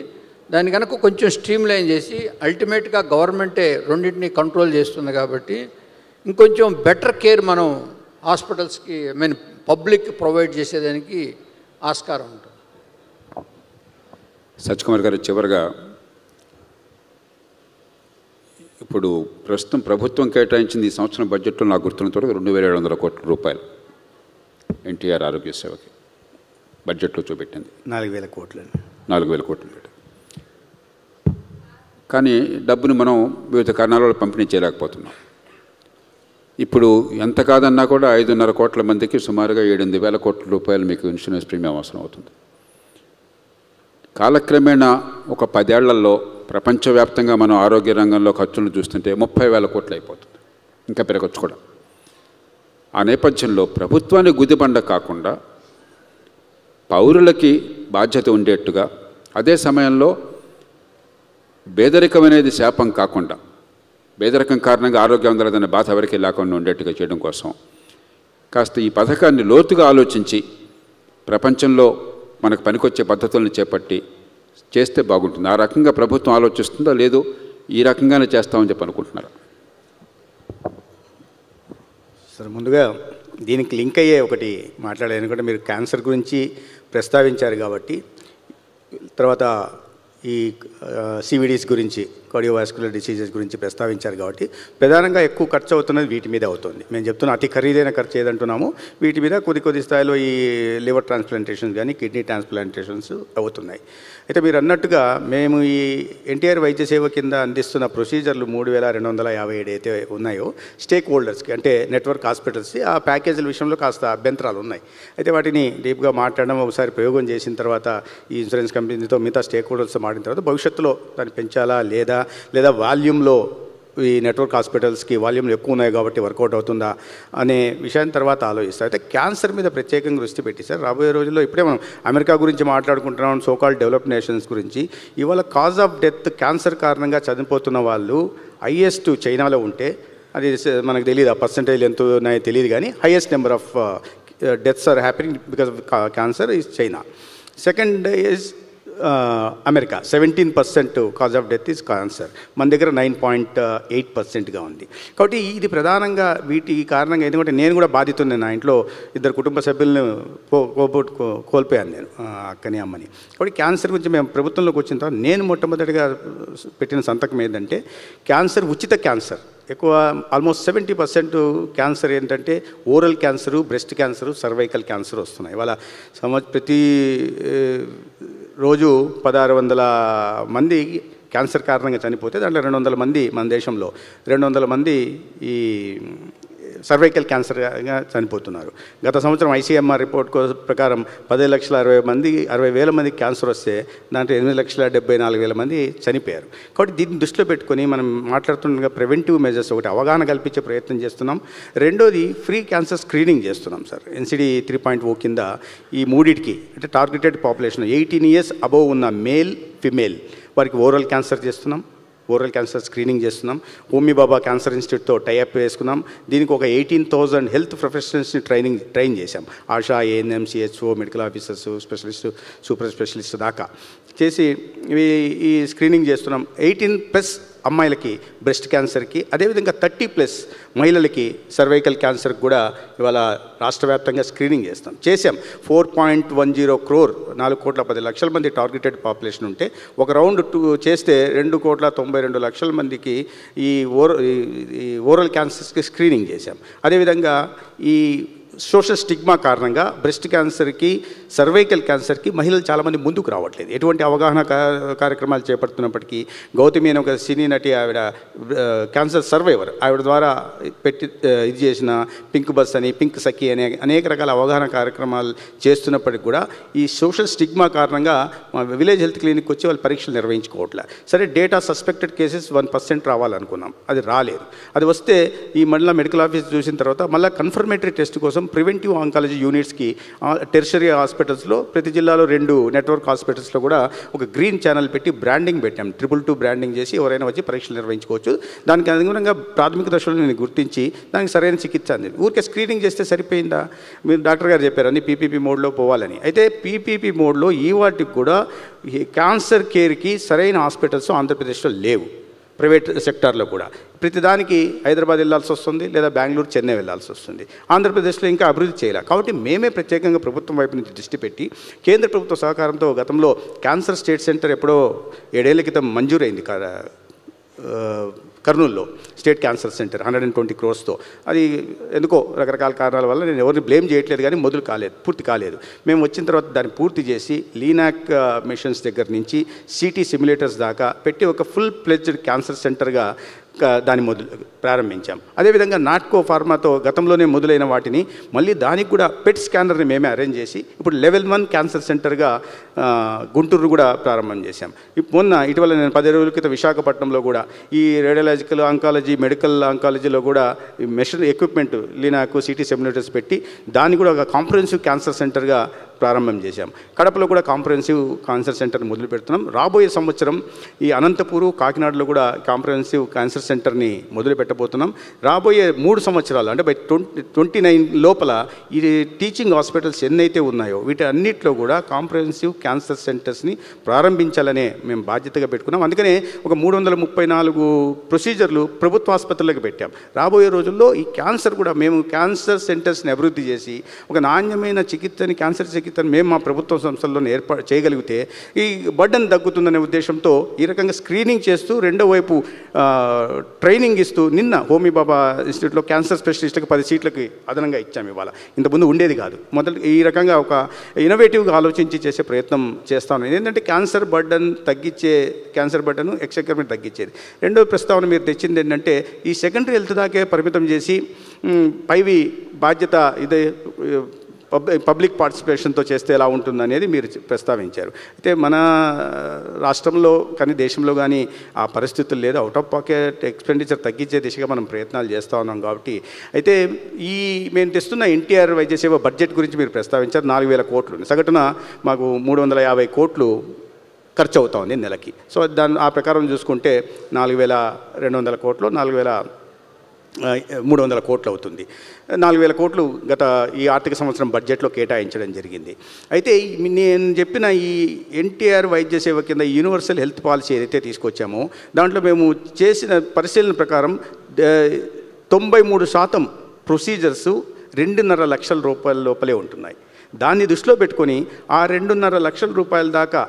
దాన్ని కనుక కొంచెం స్ట్రీమ్లైన్ చేసి అల్టిమేట్గా గవర్నమెంటే రెండింటినీ కంట్రోల్ చేస్తుంది కాబట్టి ఇంకొంచెం బెటర్ కేర్ మనం హాస్పిటల్స్కి పబ్లిక్ ప్రొవైడ్ చేసేదానికి ఆస్కారం ఉంటుంది. సత్యకుమార్ గారు, చివరిగా ఇప్పుడు ప్రస్తుతం ప్రభుత్వం కేటాయించింది ఈ సంవత్సరం బడ్జెట్లో నాకు గుర్తున్నంత వరకు 2700 కోట్ల రూపాయలు ఎన్టీఆర్ ఆరోగ్య సేవకి బడ్జెట్లో చూపెట్టింది. 4000 కోట్లు. 4000 కోట్లు పెట్టింది. కానీ డబ్బుని మనం వివిధ కారణాల వల్ల పంపిణీ చేయలేకపోతున్నాం. ఇప్పుడు ఎంత కాదన్నా కూడా 5.5 కోట్ల మందికి సుమారుగా 7,000 కోట్ల రూపాయలు మీకు ఇన్సూరెన్స్ ప్రీమియం అవసరం అవుతుంది. కాలక్రమేణా ఒక 10 ఏళ్లలో ప్రపంచవ్యాప్తంగా మనం ఆరోగ్య రంగంలో ఖర్చులను చూస్తుంటే 30,000 కోట్లు అయిపోతుంది, ఇంకా పెరగచ్చు కూడా. ఆ నేపథ్యంలో ప్రభుత్వాన్ని గుదిబండ కాకుండా పౌరులకి బాధ్యత ఉండేట్టుగా, అదే సమయంలో పేదరికం అనేది శాపం కాకుండా, పేదరికం కారణంగా ఆరోగ్యం అందలేదనే బాధ ఎవరికి లేకుండా ఉండేట్టుగా చేయడం కోసం కాస్త ఈ పథకాన్ని లోతుగా ఆలోచించి ప్రపంచంలో మనకు పనికొచ్చే పద్ధతులను చేపట్టి చేస్తే బాగుంటుంది. ఆ రకంగా ప్రభుత్వం ఆలోచిస్తుందో లేదో ఈ రకంగానే చేస్తామని చెప్పి అనుకుంటున్నారు. సార్, ముందుగా దీనికి లింక్ అయ్యే ఒకటి మాట్లాడాను. ఎందుకంటే మీరు క్యాన్సర్ గురించి ప్రస్తావించారు కాబట్టి, తర్వాత ఈ సివిడీస్ గురించి, కార్డియోవాస్కులర్ డిసీజెస్ గురించి ప్రస్తావించారు కాబట్టి ప్రధానంగా ఎక్కువ ఖర్చు అవుతున్నది వీటి మీద అవుతుంది. మేము చెప్తున్న అతి ఖరీదైన ఖర్చు ఏదంటున్నామో వీటి మీద కొద్ది స్థాయిలో ఈ లివర్ ట్రాన్స్ప్లాంటేషన్స్ కానీ కిడ్నీ ట్రాన్స్ప్లాంటేషన్స్ అవుతున్నాయి. అయితే మీరు అన్నట్టుగా మేము ఈ ఎన్టీఆర్ వైద్య సేవ కింద అందిస్తున్న ప్రొసీజర్లు 3,257 అయితే ఉన్నాయో స్టేక్ హోల్డర్స్కి, అంటే నెట్వర్క్ హాస్పిటల్స్కి ఆ ప్యాకేజీల విషయంలో కాస్త అభ్యంతరాలు ఉన్నాయి. అయితే వాటిని డీప్గా మాట్లాడడం, ఒకసారి ప్రయోగం చేసిన తర్వాత ఈ ఇన్సూరెన్స్ కంపెనీతో మిగతా స్టేక్ హోల్డర్స్తో మాట్లాడిన తర్వాత భవిష్యత్తులో దాన్ని పెంచాలా లేదా వాల్యూమ్లో ఈ నెట్వర్క్ హాస్పిటల్స్కి వాల్యూమ్లు ఎక్కువ ఉన్నాయి కాబట్టి వర్కౌట్ అవుతుందా అనే విషయాన్ని తర్వాత ఆలోచిస్తారు. అయితే క్యాన్సర్ మీద ప్రత్యేకంగా దృష్టి పెట్టి సార్, రాబోయే రోజుల్లో ఇప్పుడే మనం అమెరికా గురించి మాట్లాడుకుంటున్నాం, సోకాల్ డెవలప్డ్ నేషన్స్ గురించి. ఇవాళ కాజ్ ఆఫ్ డెత్ క్యాన్సర్ కారణంగా చనిపోతున్న వాళ్ళు హైయెస్ట్ చైనాలో ఉంటే, అది మనకు తెలియదు ఆ పర్సంటేజ్ ఎంత ఉన్నాయో తెలియదు, కానీ highest number of deaths are happening because of cancer is China. Second is America, 17% cause of death is cancer. మన దగ్గర 9.8%గా ఉంది. కాబట్టి ఇది ప్రధానంగా వీటి కారణంగా, ఎందుకంటే నేను కూడా బాధితున్నాను. నా ఇంట్లో 2 కుటుంబ సభ్యులను కోల్పోయాను నేను, అక్కని అమ్మని. కాబట్టి క్యాన్సర్ గురించి మేము ప్రభుత్వంలోకి వచ్చిన తర్వాత నేను మొట్టమొదటిగా పెట్టిన సంతకం ఏంటంటే క్యాన్సర్, ఉచిత క్యాన్సర్. ఎక్కువ ఆల్మోస్ట్ 70% క్యాన్సర్ ఏంటంటే oral cancer, breast cancer, cervical cancer వస్తున్నాయి. ఇవాళ ప్రతి రోజు 1,600 మంది క్యాన్సర్ కారణంగా చనిపోతే దాంట్లో 200 మంది మన దేశంలో, 200 మంది ఈ సర్వైకల్ క్యాన్సర్గా చనిపోతున్నారు. గత సంవత్సరం ICMR రిపోర్ట్ ప్రకారం 10,60,000 మంది క్యాన్సర్ వస్తే దాంట్లో 8,74,000 మంది చనిపోయారు. కాబట్టి దీన్ని దృష్టిలో పెట్టుకొని మనం మాట్లాడుతుండగా ప్రివెంటివ్ మెజర్స్, ఒకటి అవగాహన కల్పించే ప్రయత్నం చేస్తున్నాం. రెండోది ఫ్రీ క్యాన్సర్ స్క్రీనింగ్ చేస్తున్నాం సార్. NCD 3.0 కింద ఈ మూడిటికి, అంటే టార్గెటెడ్ పాపులేషన్ 18 years అబోవ్ ఉన్న మేల్, ఫిమేల్ వారికి ఓరల్ క్యాన్సర్ చేస్తున్నాం, ఓరల్ క్యాన్సర్ స్క్రీనింగ్ చేస్తున్నాం. హోమీ బాబా క్యాన్సర్ ఇన్స్టిట్యూట్తో టైఅప్ వేసుకున్నాం. దీనికి ఒక 18,000 హెల్త్ ప్రొఫెషనల్స్ని ట్రైన్ చేశాం. ASHA, ANM, CHO, medical officers, specialist, super specialist దాకా చేసి ఈ స్క్రీనింగ్ చేస్తున్నాం. 18+ అమ్మాయిలకి బ్రెస్ట్ క్యాన్సర్కి, అదేవిధంగా 30+ మహిళలకి సర్వైకల్ క్యాన్సర్కి కూడా ఇవాళ రాష్ట్ర వ్యాప్తంగా స్క్రీనింగ్ చేశాం. 4.10 crore, 4,10,00,000 మంది టార్గెటెడ్ పాపులేషన్ ఉంటే ఒక రౌండ్ 2 చేస్తే 2,92,00,000 మందికి ఈ ఓరల్ క్యాన్సర్స్కి స్క్రీనింగ్ చేశాం. అదేవిధంగా ఈ సోషల్ స్టిగ్మా కారణంగా బ్రెస్ట్ క్యాన్సర్కి, సర్వైకల్ క్యాన్సర్కి మహిళలు చాలామంది ముందుకు రావట్లేదు. ఎటువంటి అవగాహన కార్యక్రమాలు చేపడుతున్నప్పటికీ గౌతమి అని ఒక సినీ నటి, ఆవిడ క్యాన్సర్ సర్వైవర్, ఆవిడ ద్వారా ఇది చేసిన పింక్ బస్ అని, పింక్ సఖి అనే అనేక రకాల అవగాహన కార్యక్రమాలు చేస్తున్నప్పటికి కూడా ఈ సోషల్ స్టిగ్మా కారణంగా మా విలేజ్ హెల్త్ క్లినిక్ వచ్చి వాళ్ళు పరీక్షలు నిర్వహించుకోవట్లేదు. సరే, డేటా సస్పెక్టెడ్ కేసెస్ 1% రావాలనుకున్నాం, అది రాలేదు. అది వస్తే ఈ మళ్ళీ మెడికల్ ఆఫీస్ చూసిన తర్వాత మళ్ళీ కన్ఫర్మేటరీ టెస్ట్ కోసం ప్రివెంటివ్ ఆంకాలజీ యూనిట్స్కి టెర్షరీ హాస్పిటల్స్లో, ప్రతి జిల్లాలో 2 నెట్వర్క్ హాస్పిటల్స్లో కూడా ఒక గ్రీన్ ఛానల్ పెట్టి బ్రాండింగ్ పెట్టాం. 222 బ్రాండింగ్ చేసి ఎవరైనా వచ్చి పరీక్షలు నిర్వహించుకోవచ్చు. దానికి అనుగుణంగా ప్రాథమిక దశలో నేను గుర్తించి దానికి సరైన చికిత్స అంది. ఊరికే స్క్రీనింగ్ చేస్తే సరిపోయిందా? మీరు డాక్టర్ గారు చెప్పారు అన్ని PPP మోడ్లో పోవాలని. అయితే PPP మోడ్లో ఈ వాటికి కూడా క్యాన్సర్ కేర్కి సరైన హాస్పిటల్స్ ఆంధ్రప్రదేశ్లో లేవు. ప్రైవేట్ సెక్టార్లో కూడా ప్రతిదానికి హైదరాబాద్ వెళ్ళాల్సి వస్తుంది, లేదా బెంగళూరు, చెన్నై వెళ్ళాల్సి వస్తుంది. ఆంధ్రప్రదేశ్లో ఇంకా అభివృద్ధి చేయాలి. కాబట్టి మేమే ప్రత్యేకంగా ప్రభుత్వం వైపు నుంచి దృష్టి పెట్టి కేంద్ర ప్రభుత్వ సహకారంతో గతంలో క్యాన్సర్ స్టేట్ సెంటర్ ఎప్పుడో 7 ఏళ్ల క్రితం మంజూరైంది కర్నూలులో, స్టేట్ క్యాన్సర్ సెంటర్ 120 crores. అది ఎందుకో రకరకాల కారణాల వల్ల నేను ఎవరిని బ్లేమ్ చేయట్లేదు, కానీ పూర్తి కాలేదు. మేము వచ్చిన తర్వాత దాన్ని పూర్తి చేసి లీనాక్ మిషన్స్ దగ్గర నుంచి CT సిమ్యులేటర్స్ దాకా పెట్టి ఒక ఫుల్ ప్లెడ్జ్డ్ క్యాన్సర్ సెంటర్గా దాన్ని ప్రారంభించాం. అదేవిధంగా నాట్కో ఫార్మాతో గతంలోనే మొదలైన వాటిని మళ్ళీ దానికి కూడా పెట్ స్కానర్ని మేమే అరేంజ్ చేసి ఇప్పుడు లెవెల్ 1 క్యాన్సర్ సెంటర్గా గుంటూరు కూడా ప్రారంభం చేశాం. ఇటీవల నేను 10 రోజుల క్రితం విశాఖపట్నంలో కూడా ఈ రేడియాలజికల్ ఆంకాలజీ, మెడికల్ ఆంకాలజీలో కూడా మెషిన్ ఎక్విప్మెంట్ లీనాకు సిటీ సెమినేటర్స్ పెట్టి దాన్ని కూడా ఒక కాంప్రహెన్సివ్ క్యాన్సర్ సెంటర్గా ప్రారంభం చేశాం. కడపలో కూడా కాంప్రహెన్సివ్ క్యాన్సర్ సెంటర్ మొదలు పెడుతున్నాం. రాబోయే సంవత్సరం ఈ అనంతపూరు, కాకినాడలో కూడా కాంప్రహెన్సివ్ క్యాన్సర్ సెంటర్ని మొదలు పెట్టబోతున్నాం. రాబోయే 3 సంవత్సరాలు అంటే బై 29 లోపల ఈ టీచింగ్ హాస్పిటల్స్ ఎన్నైతే ఉన్నాయో వీటి అన్నిట్లో కూడా కాంప్రహెన్సివ్ క్యాన్సర్ సెంటర్స్ని ప్రారంభించాలనే మేము బాధ్యతగా పెట్టుకున్నాం. అందుకనే ఒక 334 ప్రొసీజర్లు ప్రభుత్వ ఆసుపత్రులకు పెట్టాం. రాబోయే రోజుల్లో ఈ క్యాన్సర్ కూడా మేము క్యాన్సర్ సెంటర్స్ని అభివృద్ధి చేసి ఒక నాణ్యమైన క్యాన్సర్ చికిత్సని మేము మా ప్రభుత్వ సంస్థల్లో ఏర్పాటు చేయగలిగితే ఈ బర్డన్ తగ్గుతుందనే ఉద్దేశంతో ఈ రకంగా స్క్రీనింగ్ చేస్తూ రెండో వైపు ట్రైనింగ్ ఇస్తూ నిన్న హోమీ బాబా ఇన్స్టిట్యూట్లో క్యాన్సర్ స్పెషలిస్ట్కి 10 సీట్లకి అదనంగా ఇచ్చాము. ఇవాళ ఇంతకుముందు ఉండేది కాదు. మొదలు ఈ రకంగా ఒక ఇన్నోవేటివ్గా ఆలోచించి చేసే ప్రయత్నం చేస్తాను. ఏంటంటే క్యాన్సర్ బర్డన్ ఎక్స్‌కర్మెంట్ తగ్గించేది. రెండో ప్రస్తావన మీరు తెచ్చింది ఏంటంటే ఈ సెకండరీ హెల్త్ దాకే పరిమితం చేసి పైవి బాధ్యత ఇదే పబ్లిక్ పార్టిసిపేషన్తో చేస్తే ఎలా ఉంటుందనేది మీరు ప్రస్తావించారు. అయితే మన రాష్ట్రంలో కానీ దేశంలో కానీ ఆ పరిస్థితులు లేదు. అవుట్ ఆఫ్ పాకెట్ ఎక్స్పెండిచర్ తగ్గించే దిశగా మనం ప్రయత్నాలు చేస్తూ ఉన్నాం. కాబట్టి అయితే మేము తెస్తున్న ఎన్టీఆర్ వైద్య సేవ బడ్జెట్ గురించి మీరు ప్రస్తావించారు. 4,000 కోట్లు సగటున మాకు 350 కోట్లు ఖర్చు అవుతా ఉంది నెలకి. సో ఆ ప్రకారం చూసుకుంటే 4,200 కోట్లు 4,300 కోట్లు అవుతుంది. 4,000 కోట్లు గత ఈ ఆర్థిక సంవత్సరం బడ్జెట్లో కేటాయించడం జరిగింది. అయితే నేను చెప్పిన ఈ ఎన్టీఆర్ వైద్య సేవ కింద యూనివర్సల్ హెల్త్ పాలసీ ఏదైతే తీసుకొచ్చామో దాంట్లో మేము చేసిన పరిశీలన ప్రకారం 93% ప్రొసీజర్స్ 2.5 లక్షల రూపాయల లోపలే ఉంటున్నాయి. దాన్ని దృష్టిలో పెట్టుకొని ఆ 2.5 లక్షల రూపాయల దాకా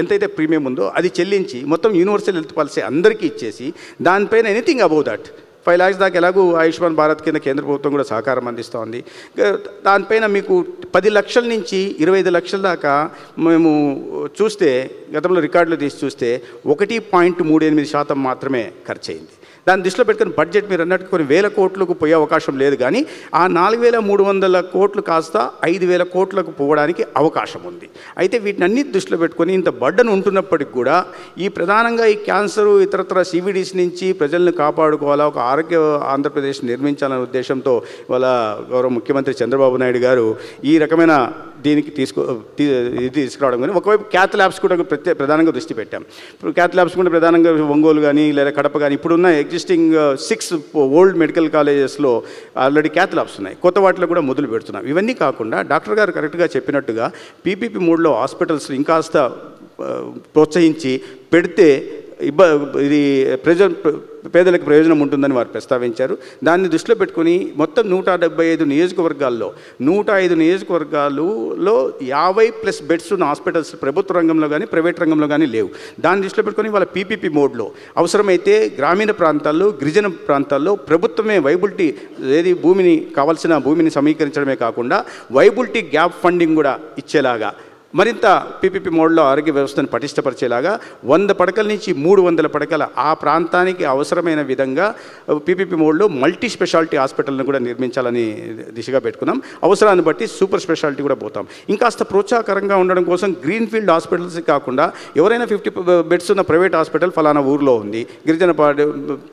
ఎంతైతే ప్రీమియం ఉందో అది చెల్లించి మొత్తం యూనివర్సల్ హెల్త్ పాలసీ అందరికీ ఇచ్చేసి దానిపైన ఎనీథింగ్ అబౌవ్ దట్ 5 lakhs దాకా ఎలాగూ ఆయుష్మాన్ భారత్ కింద కేంద్ర ప్రభుత్వం కూడా సహకారం అందిస్తోంది. దానిపైన మీకు 10 లక్షల నుంచి 25 లక్షల దాకా మేము చూస్తే గతంలో రికార్డులు తీసి చూస్తే 1.38% మాత్రమే ఖర్చు అయింది. దాన్ని దృష్టిలో పెట్టుకుని బడ్జెట్ మీరు అన్నట్టు కొన్ని 1,000 కోట్లకు పోయే అవకాశం లేదు. కానీ ఆ 4,300 కోట్లు కాస్త 5,000 కోట్లకు పోవడానికి అవకాశం ఉంది. అయితే వీటిని అన్ని దృష్టిలో పెట్టుకొని ఇంత బర్డన్ ఉంటున్నప్పటికి కూడా ఈ ప్రధానంగా ఈ క్యాన్సరు ఇతరత్ర సివిడీస్ నుంచి ప్రజలను కాపాడుకోవాలా, ఒక ఆరోగ్య ఆంధ్రప్రదేశ్ నిర్మించాలనే ఉద్దేశంతో వాళ్ళ గౌరవ ముఖ్యమంత్రి చంద్రబాబు నాయుడు గారు ఈ రకమైన దీనికి తీసుకురావడం. కానీ ఒకవైపు క్యాత్ ల్యాబ్స్ కూడా ప్రధానంగా దృష్టి పెట్టాం. ఇప్పుడు క్యాత్ ల్యాబ్స్ కూడా ప్రధానంగా ఒంగోలు కానీ లేదా కడప కానీ ఇప్పుడున్న ఎగ్జిస్టింగ్ 6 ఓల్డ్ మెడికల్ కాలేజెస్లో ఆల్రెడీ క్యాత్ ల్యాబ్స్ ఉన్నాయి. కొత్త వాటిలో కూడా మొదలు పెడుతున్నాం. ఇవన్నీ కాకుండా డాక్టర్ గారు కరెక్ట్గా చెప్పినట్టుగా పీపీపీ మోడ్లో హాస్పిటల్స్ ఇంకాస్త ప్రోత్సహించి పెడితే ఇది పేదలకు ప్రయోజనం ఉంటుందని వారు ప్రస్తావించారు. దాన్ని దృష్టిలో పెట్టుకుని మొత్తం 175 నియోజకవర్గాల్లో 105 నియోజకవర్గాలలో 50+ బెడ్స్ ఉన్న హాస్పిటల్స్ ప్రభుత్వ రంగంలో కానీ ప్రైవేట్ రంగంలో కానీ లేవు. దాన్ని దృష్టిలో పెట్టుకుని వాళ్ళ పీపీపీ మోడ్లో అవసరమైతే గ్రామీణ ప్రాంతాల్లో, గిరిజన ప్రాంతాల్లో ప్రభుత్వమే వైబిలిటీ కావాల్సిన భూమిని సమీకరించడమే కాకుండా వైబిలిటీ గ్యాప్ ఫండింగ్ కూడా ఇచ్చేలాగా మరింత పీపీపీ మోడ్లో ఆరోగ్య వ్యవస్థను పటిష్టపరిచేలాగా 100 పడకల నుంచి 300 పడకల ఆ ప్రాంతానికి అవసరమైన విధంగా పీపీపీ మోడ్లో మల్టీ స్పెషాలిటీ హాస్పిటల్ని కూడా నిర్మించాలని దిశగా పెట్టుకున్నాం. అవసరాన్ని బట్టి సూపర్ స్పెషాలిటీ కూడా పోతాం. ఇంకాస్త ప్రోత్సాహకరంగా ఉండడం కోసం గ్రీన్ ఫీల్డ్ హాస్పిటల్స్ కాకుండా ఎవరైనా 50 బెడ్స్ ఉన్న ప్రైవేట్ హాస్పిటల్ ఫలానా ఊరిలో ఉంది, గిరిజన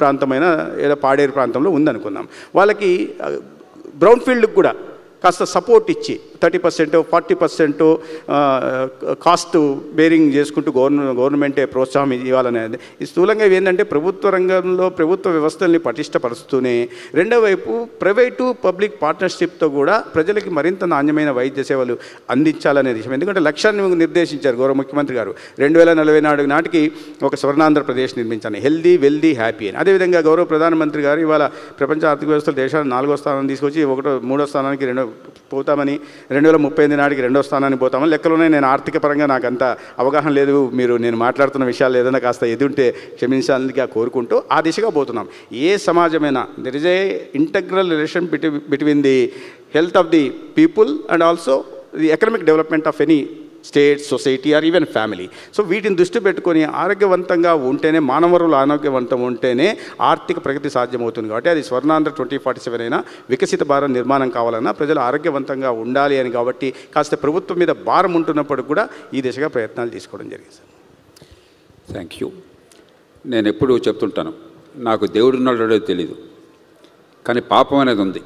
ప్రాంతమైన ఏదో పాడేరు ప్రాంతంలో ఉందనుకున్నాం, వాళ్ళకి బ్రౌన్ ఫీల్డ్కి కూడా కాస్త సపోర్ట్ ఇచ్చి 30%, 40% కాస్ట్ బేరింగ్ చేసుకుంటూ గవర్నమెంటే ప్రోత్సాహం ఇవ్వాలనేది. ఈ స్థూలంగా ఏంటంటే ప్రభుత్వ రంగంలో ప్రభుత్వ వ్యవస్థల్ని పటిష్టపరుస్తూనే రెండో వైపు ప్రైవేటు పబ్లిక్ పార్ట్నర్షిప్తో కూడా ప్రజలకి మరింత నాణ్యమైన వైద్య సేవలు అందించాలనే విషయం. ఎందుకంటే లక్ష్యాన్ని నిర్దేశించారు గౌరవ ముఖ్యమంత్రి గారు 2044 నాటికి ఒక స్వర్ణాంధ్రప్రదేశ్ నిర్మించాలి, హెల్దీ వెల్దీ హ్యాపీ అని. అదేవిధంగా గౌరవ ప్రధానమంత్రి గారు ఇవాళ ప్రపంచ ఆర్థిక వ్యవస్థలు దేశాన్ని 4వ స్థానాన్ని తీసుకొచ్చి 3వ స్థానానికి పోతామని, 2038 నాటికి 2వ స్థానానికి పోతామని లెక్కలోనే. నేను ఆర్థిక పరంగా నాకు అంత అవగాహన లేదు, నేను మాట్లాడుతున్న విషయాలు ఏదైనా కాస్త ఎదుంటే క్షమించాలని కోరుకుంటూ ఆ దిశగా పోతున్నాం. ఏ సమాజమైనా there is a integral relation between the health of the people and also the economic development of any state, society or even family. So వీటిని దృష్టి పెట్టుకొని ఆరోగ్యవంతంగా ఉంటేనే, మానవరులు ఆరోగ్యవంతం ఉంటేనే ఆర్థిక ప్రగతి సాధ్యమవుతుంది. కాబట్టి అది స్వర్ణాంధ్ర 2047 అయినా, వికసిత భారత్ నిర్మాణం కావాలన్నా ప్రజలు ఆరోగ్యవంతంగా ఉండాలి అని. కాబట్టి కాస్త ప్రభుత్వం మీద భారం ఉంటున్నప్పుడు కూడా ఈ దిశగా ప్రయత్నాలు తీసుకోవడం జరిగింది సార్. Thank you. నేను ఎప్పుడూ చెప్తుంటాను, నాకు దేవుడున్నాడో తెలీదు, కానీ పాపం అనేది ఉంది.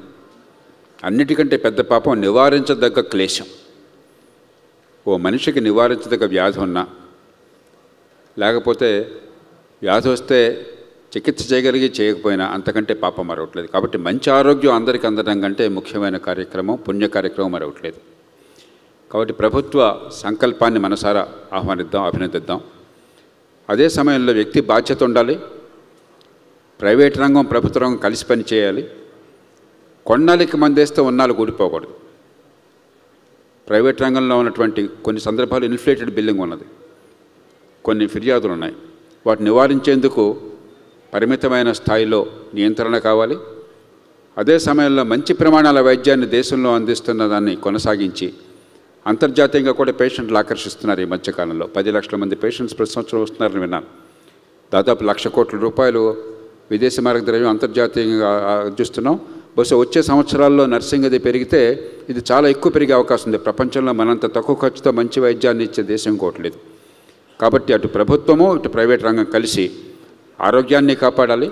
అన్నిటికంటే పెద్ద పాపం నివారించదగ్గ క్లేశం. ఓ మనిషికి నివారించదగ్గ వ్యాధి ఉన్నా, లేకపోతే వ్యాధి వస్తే చికిత్స చేయగలిగి చేయకపోయినా అంతకంటే పాపం మరవట్లేదు. కాబట్టి మంచి ఆరోగ్యం అందరికీ అందడం కంటే ముఖ్యమైన కార్యక్రమం, పుణ్య కార్యక్రమం మరవట్లేదు. కాబట్టి ప్రభుత్వ సంకల్పాన్ని మనసారా ఆహ్వానిద్దాం, అభినందిద్దాం. అదే సమయంలో వ్యక్తి బాధ్యత ఉండాలి. ప్రైవేట్ రంగం, ప్రభుత్వ రంగం కలిసి పని చేయాలి. కొన్నాళ్ళకి మందేస్తే ఉన్నాళ్ళు కూడిపోకూడదు. ప్రైవేట్ రంగంలో ఉన్నటువంటి కొన్ని సందర్భాలు ఇన్ఫ్లేటెడ్ బిల్లింగ్ ఉన్నది, కొన్ని ఫిర్యాదులు ఉన్నాయి. వాటిని నివారించేందుకు పరిమితమైన స్థాయిలో నియంత్రణ కావాలి. అదే సమయంలో మంచి ప్రమాణాల వైద్యాన్ని దేశంలో అందిస్తున్న దాన్ని కొనసాగించి అంతర్జాతీయంగా కూడా పేషెంట్లు ఆకర్షిస్తున్నారు. ఈ మధ్యకాలంలో 10 లక్షల మంది పేషెంట్స్ ప్రతి సంవత్సరం వస్తున్నారని విన్నాను. దాదాపు 1,00,000 కోట్ల రూపాయలు విదేశీ మార్గద్రవ్యం అంతర్జాతీయంగా ఆర్జిస్తున్నాం. బహుశా వచ్చే సంవత్సరాల్లో నర్సింగ్ అది పెరిగితే ఇది చాలా ఎక్కువ పెరిగే అవకాశం ఉంది. ప్రపంచంలో మనంత తక్కువ ఖర్చుతో మంచి వైద్యాన్ని ఇచ్చే దేశం ఇంకోట్లేదు. కాబట్టి అటు ప్రభుత్వము, ఇటు ప్రైవేట్ రంగం కలిసి ఆరోగ్యాన్ని కాపాడాలి.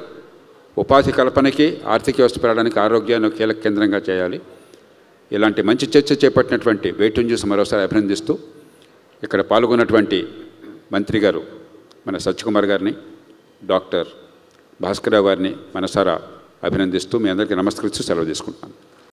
ఉపాధి కల్పనకి, ఆర్థిక వ్యవస్థ పెరగడానికి ఆరోగ్యాన్ని కీలక కేంద్రంగా చేయాలి. ఇలాంటి మంచి చర్చ చేపట్టినటువంటి వెయిట్ని చూసి మరోసారి అభినందిస్తూ, ఇక్కడ పాల్గొన్నటువంటి మంత్రి గారు మన సత్యకుమార్ గారిని, డాక్టర్ భాస్కర్ రావు గారిని మనసారా అభినందిస్తూ మీ అందరికీ నమస్కరిస్తూ సెలవు తీసుకుంటున్నాను.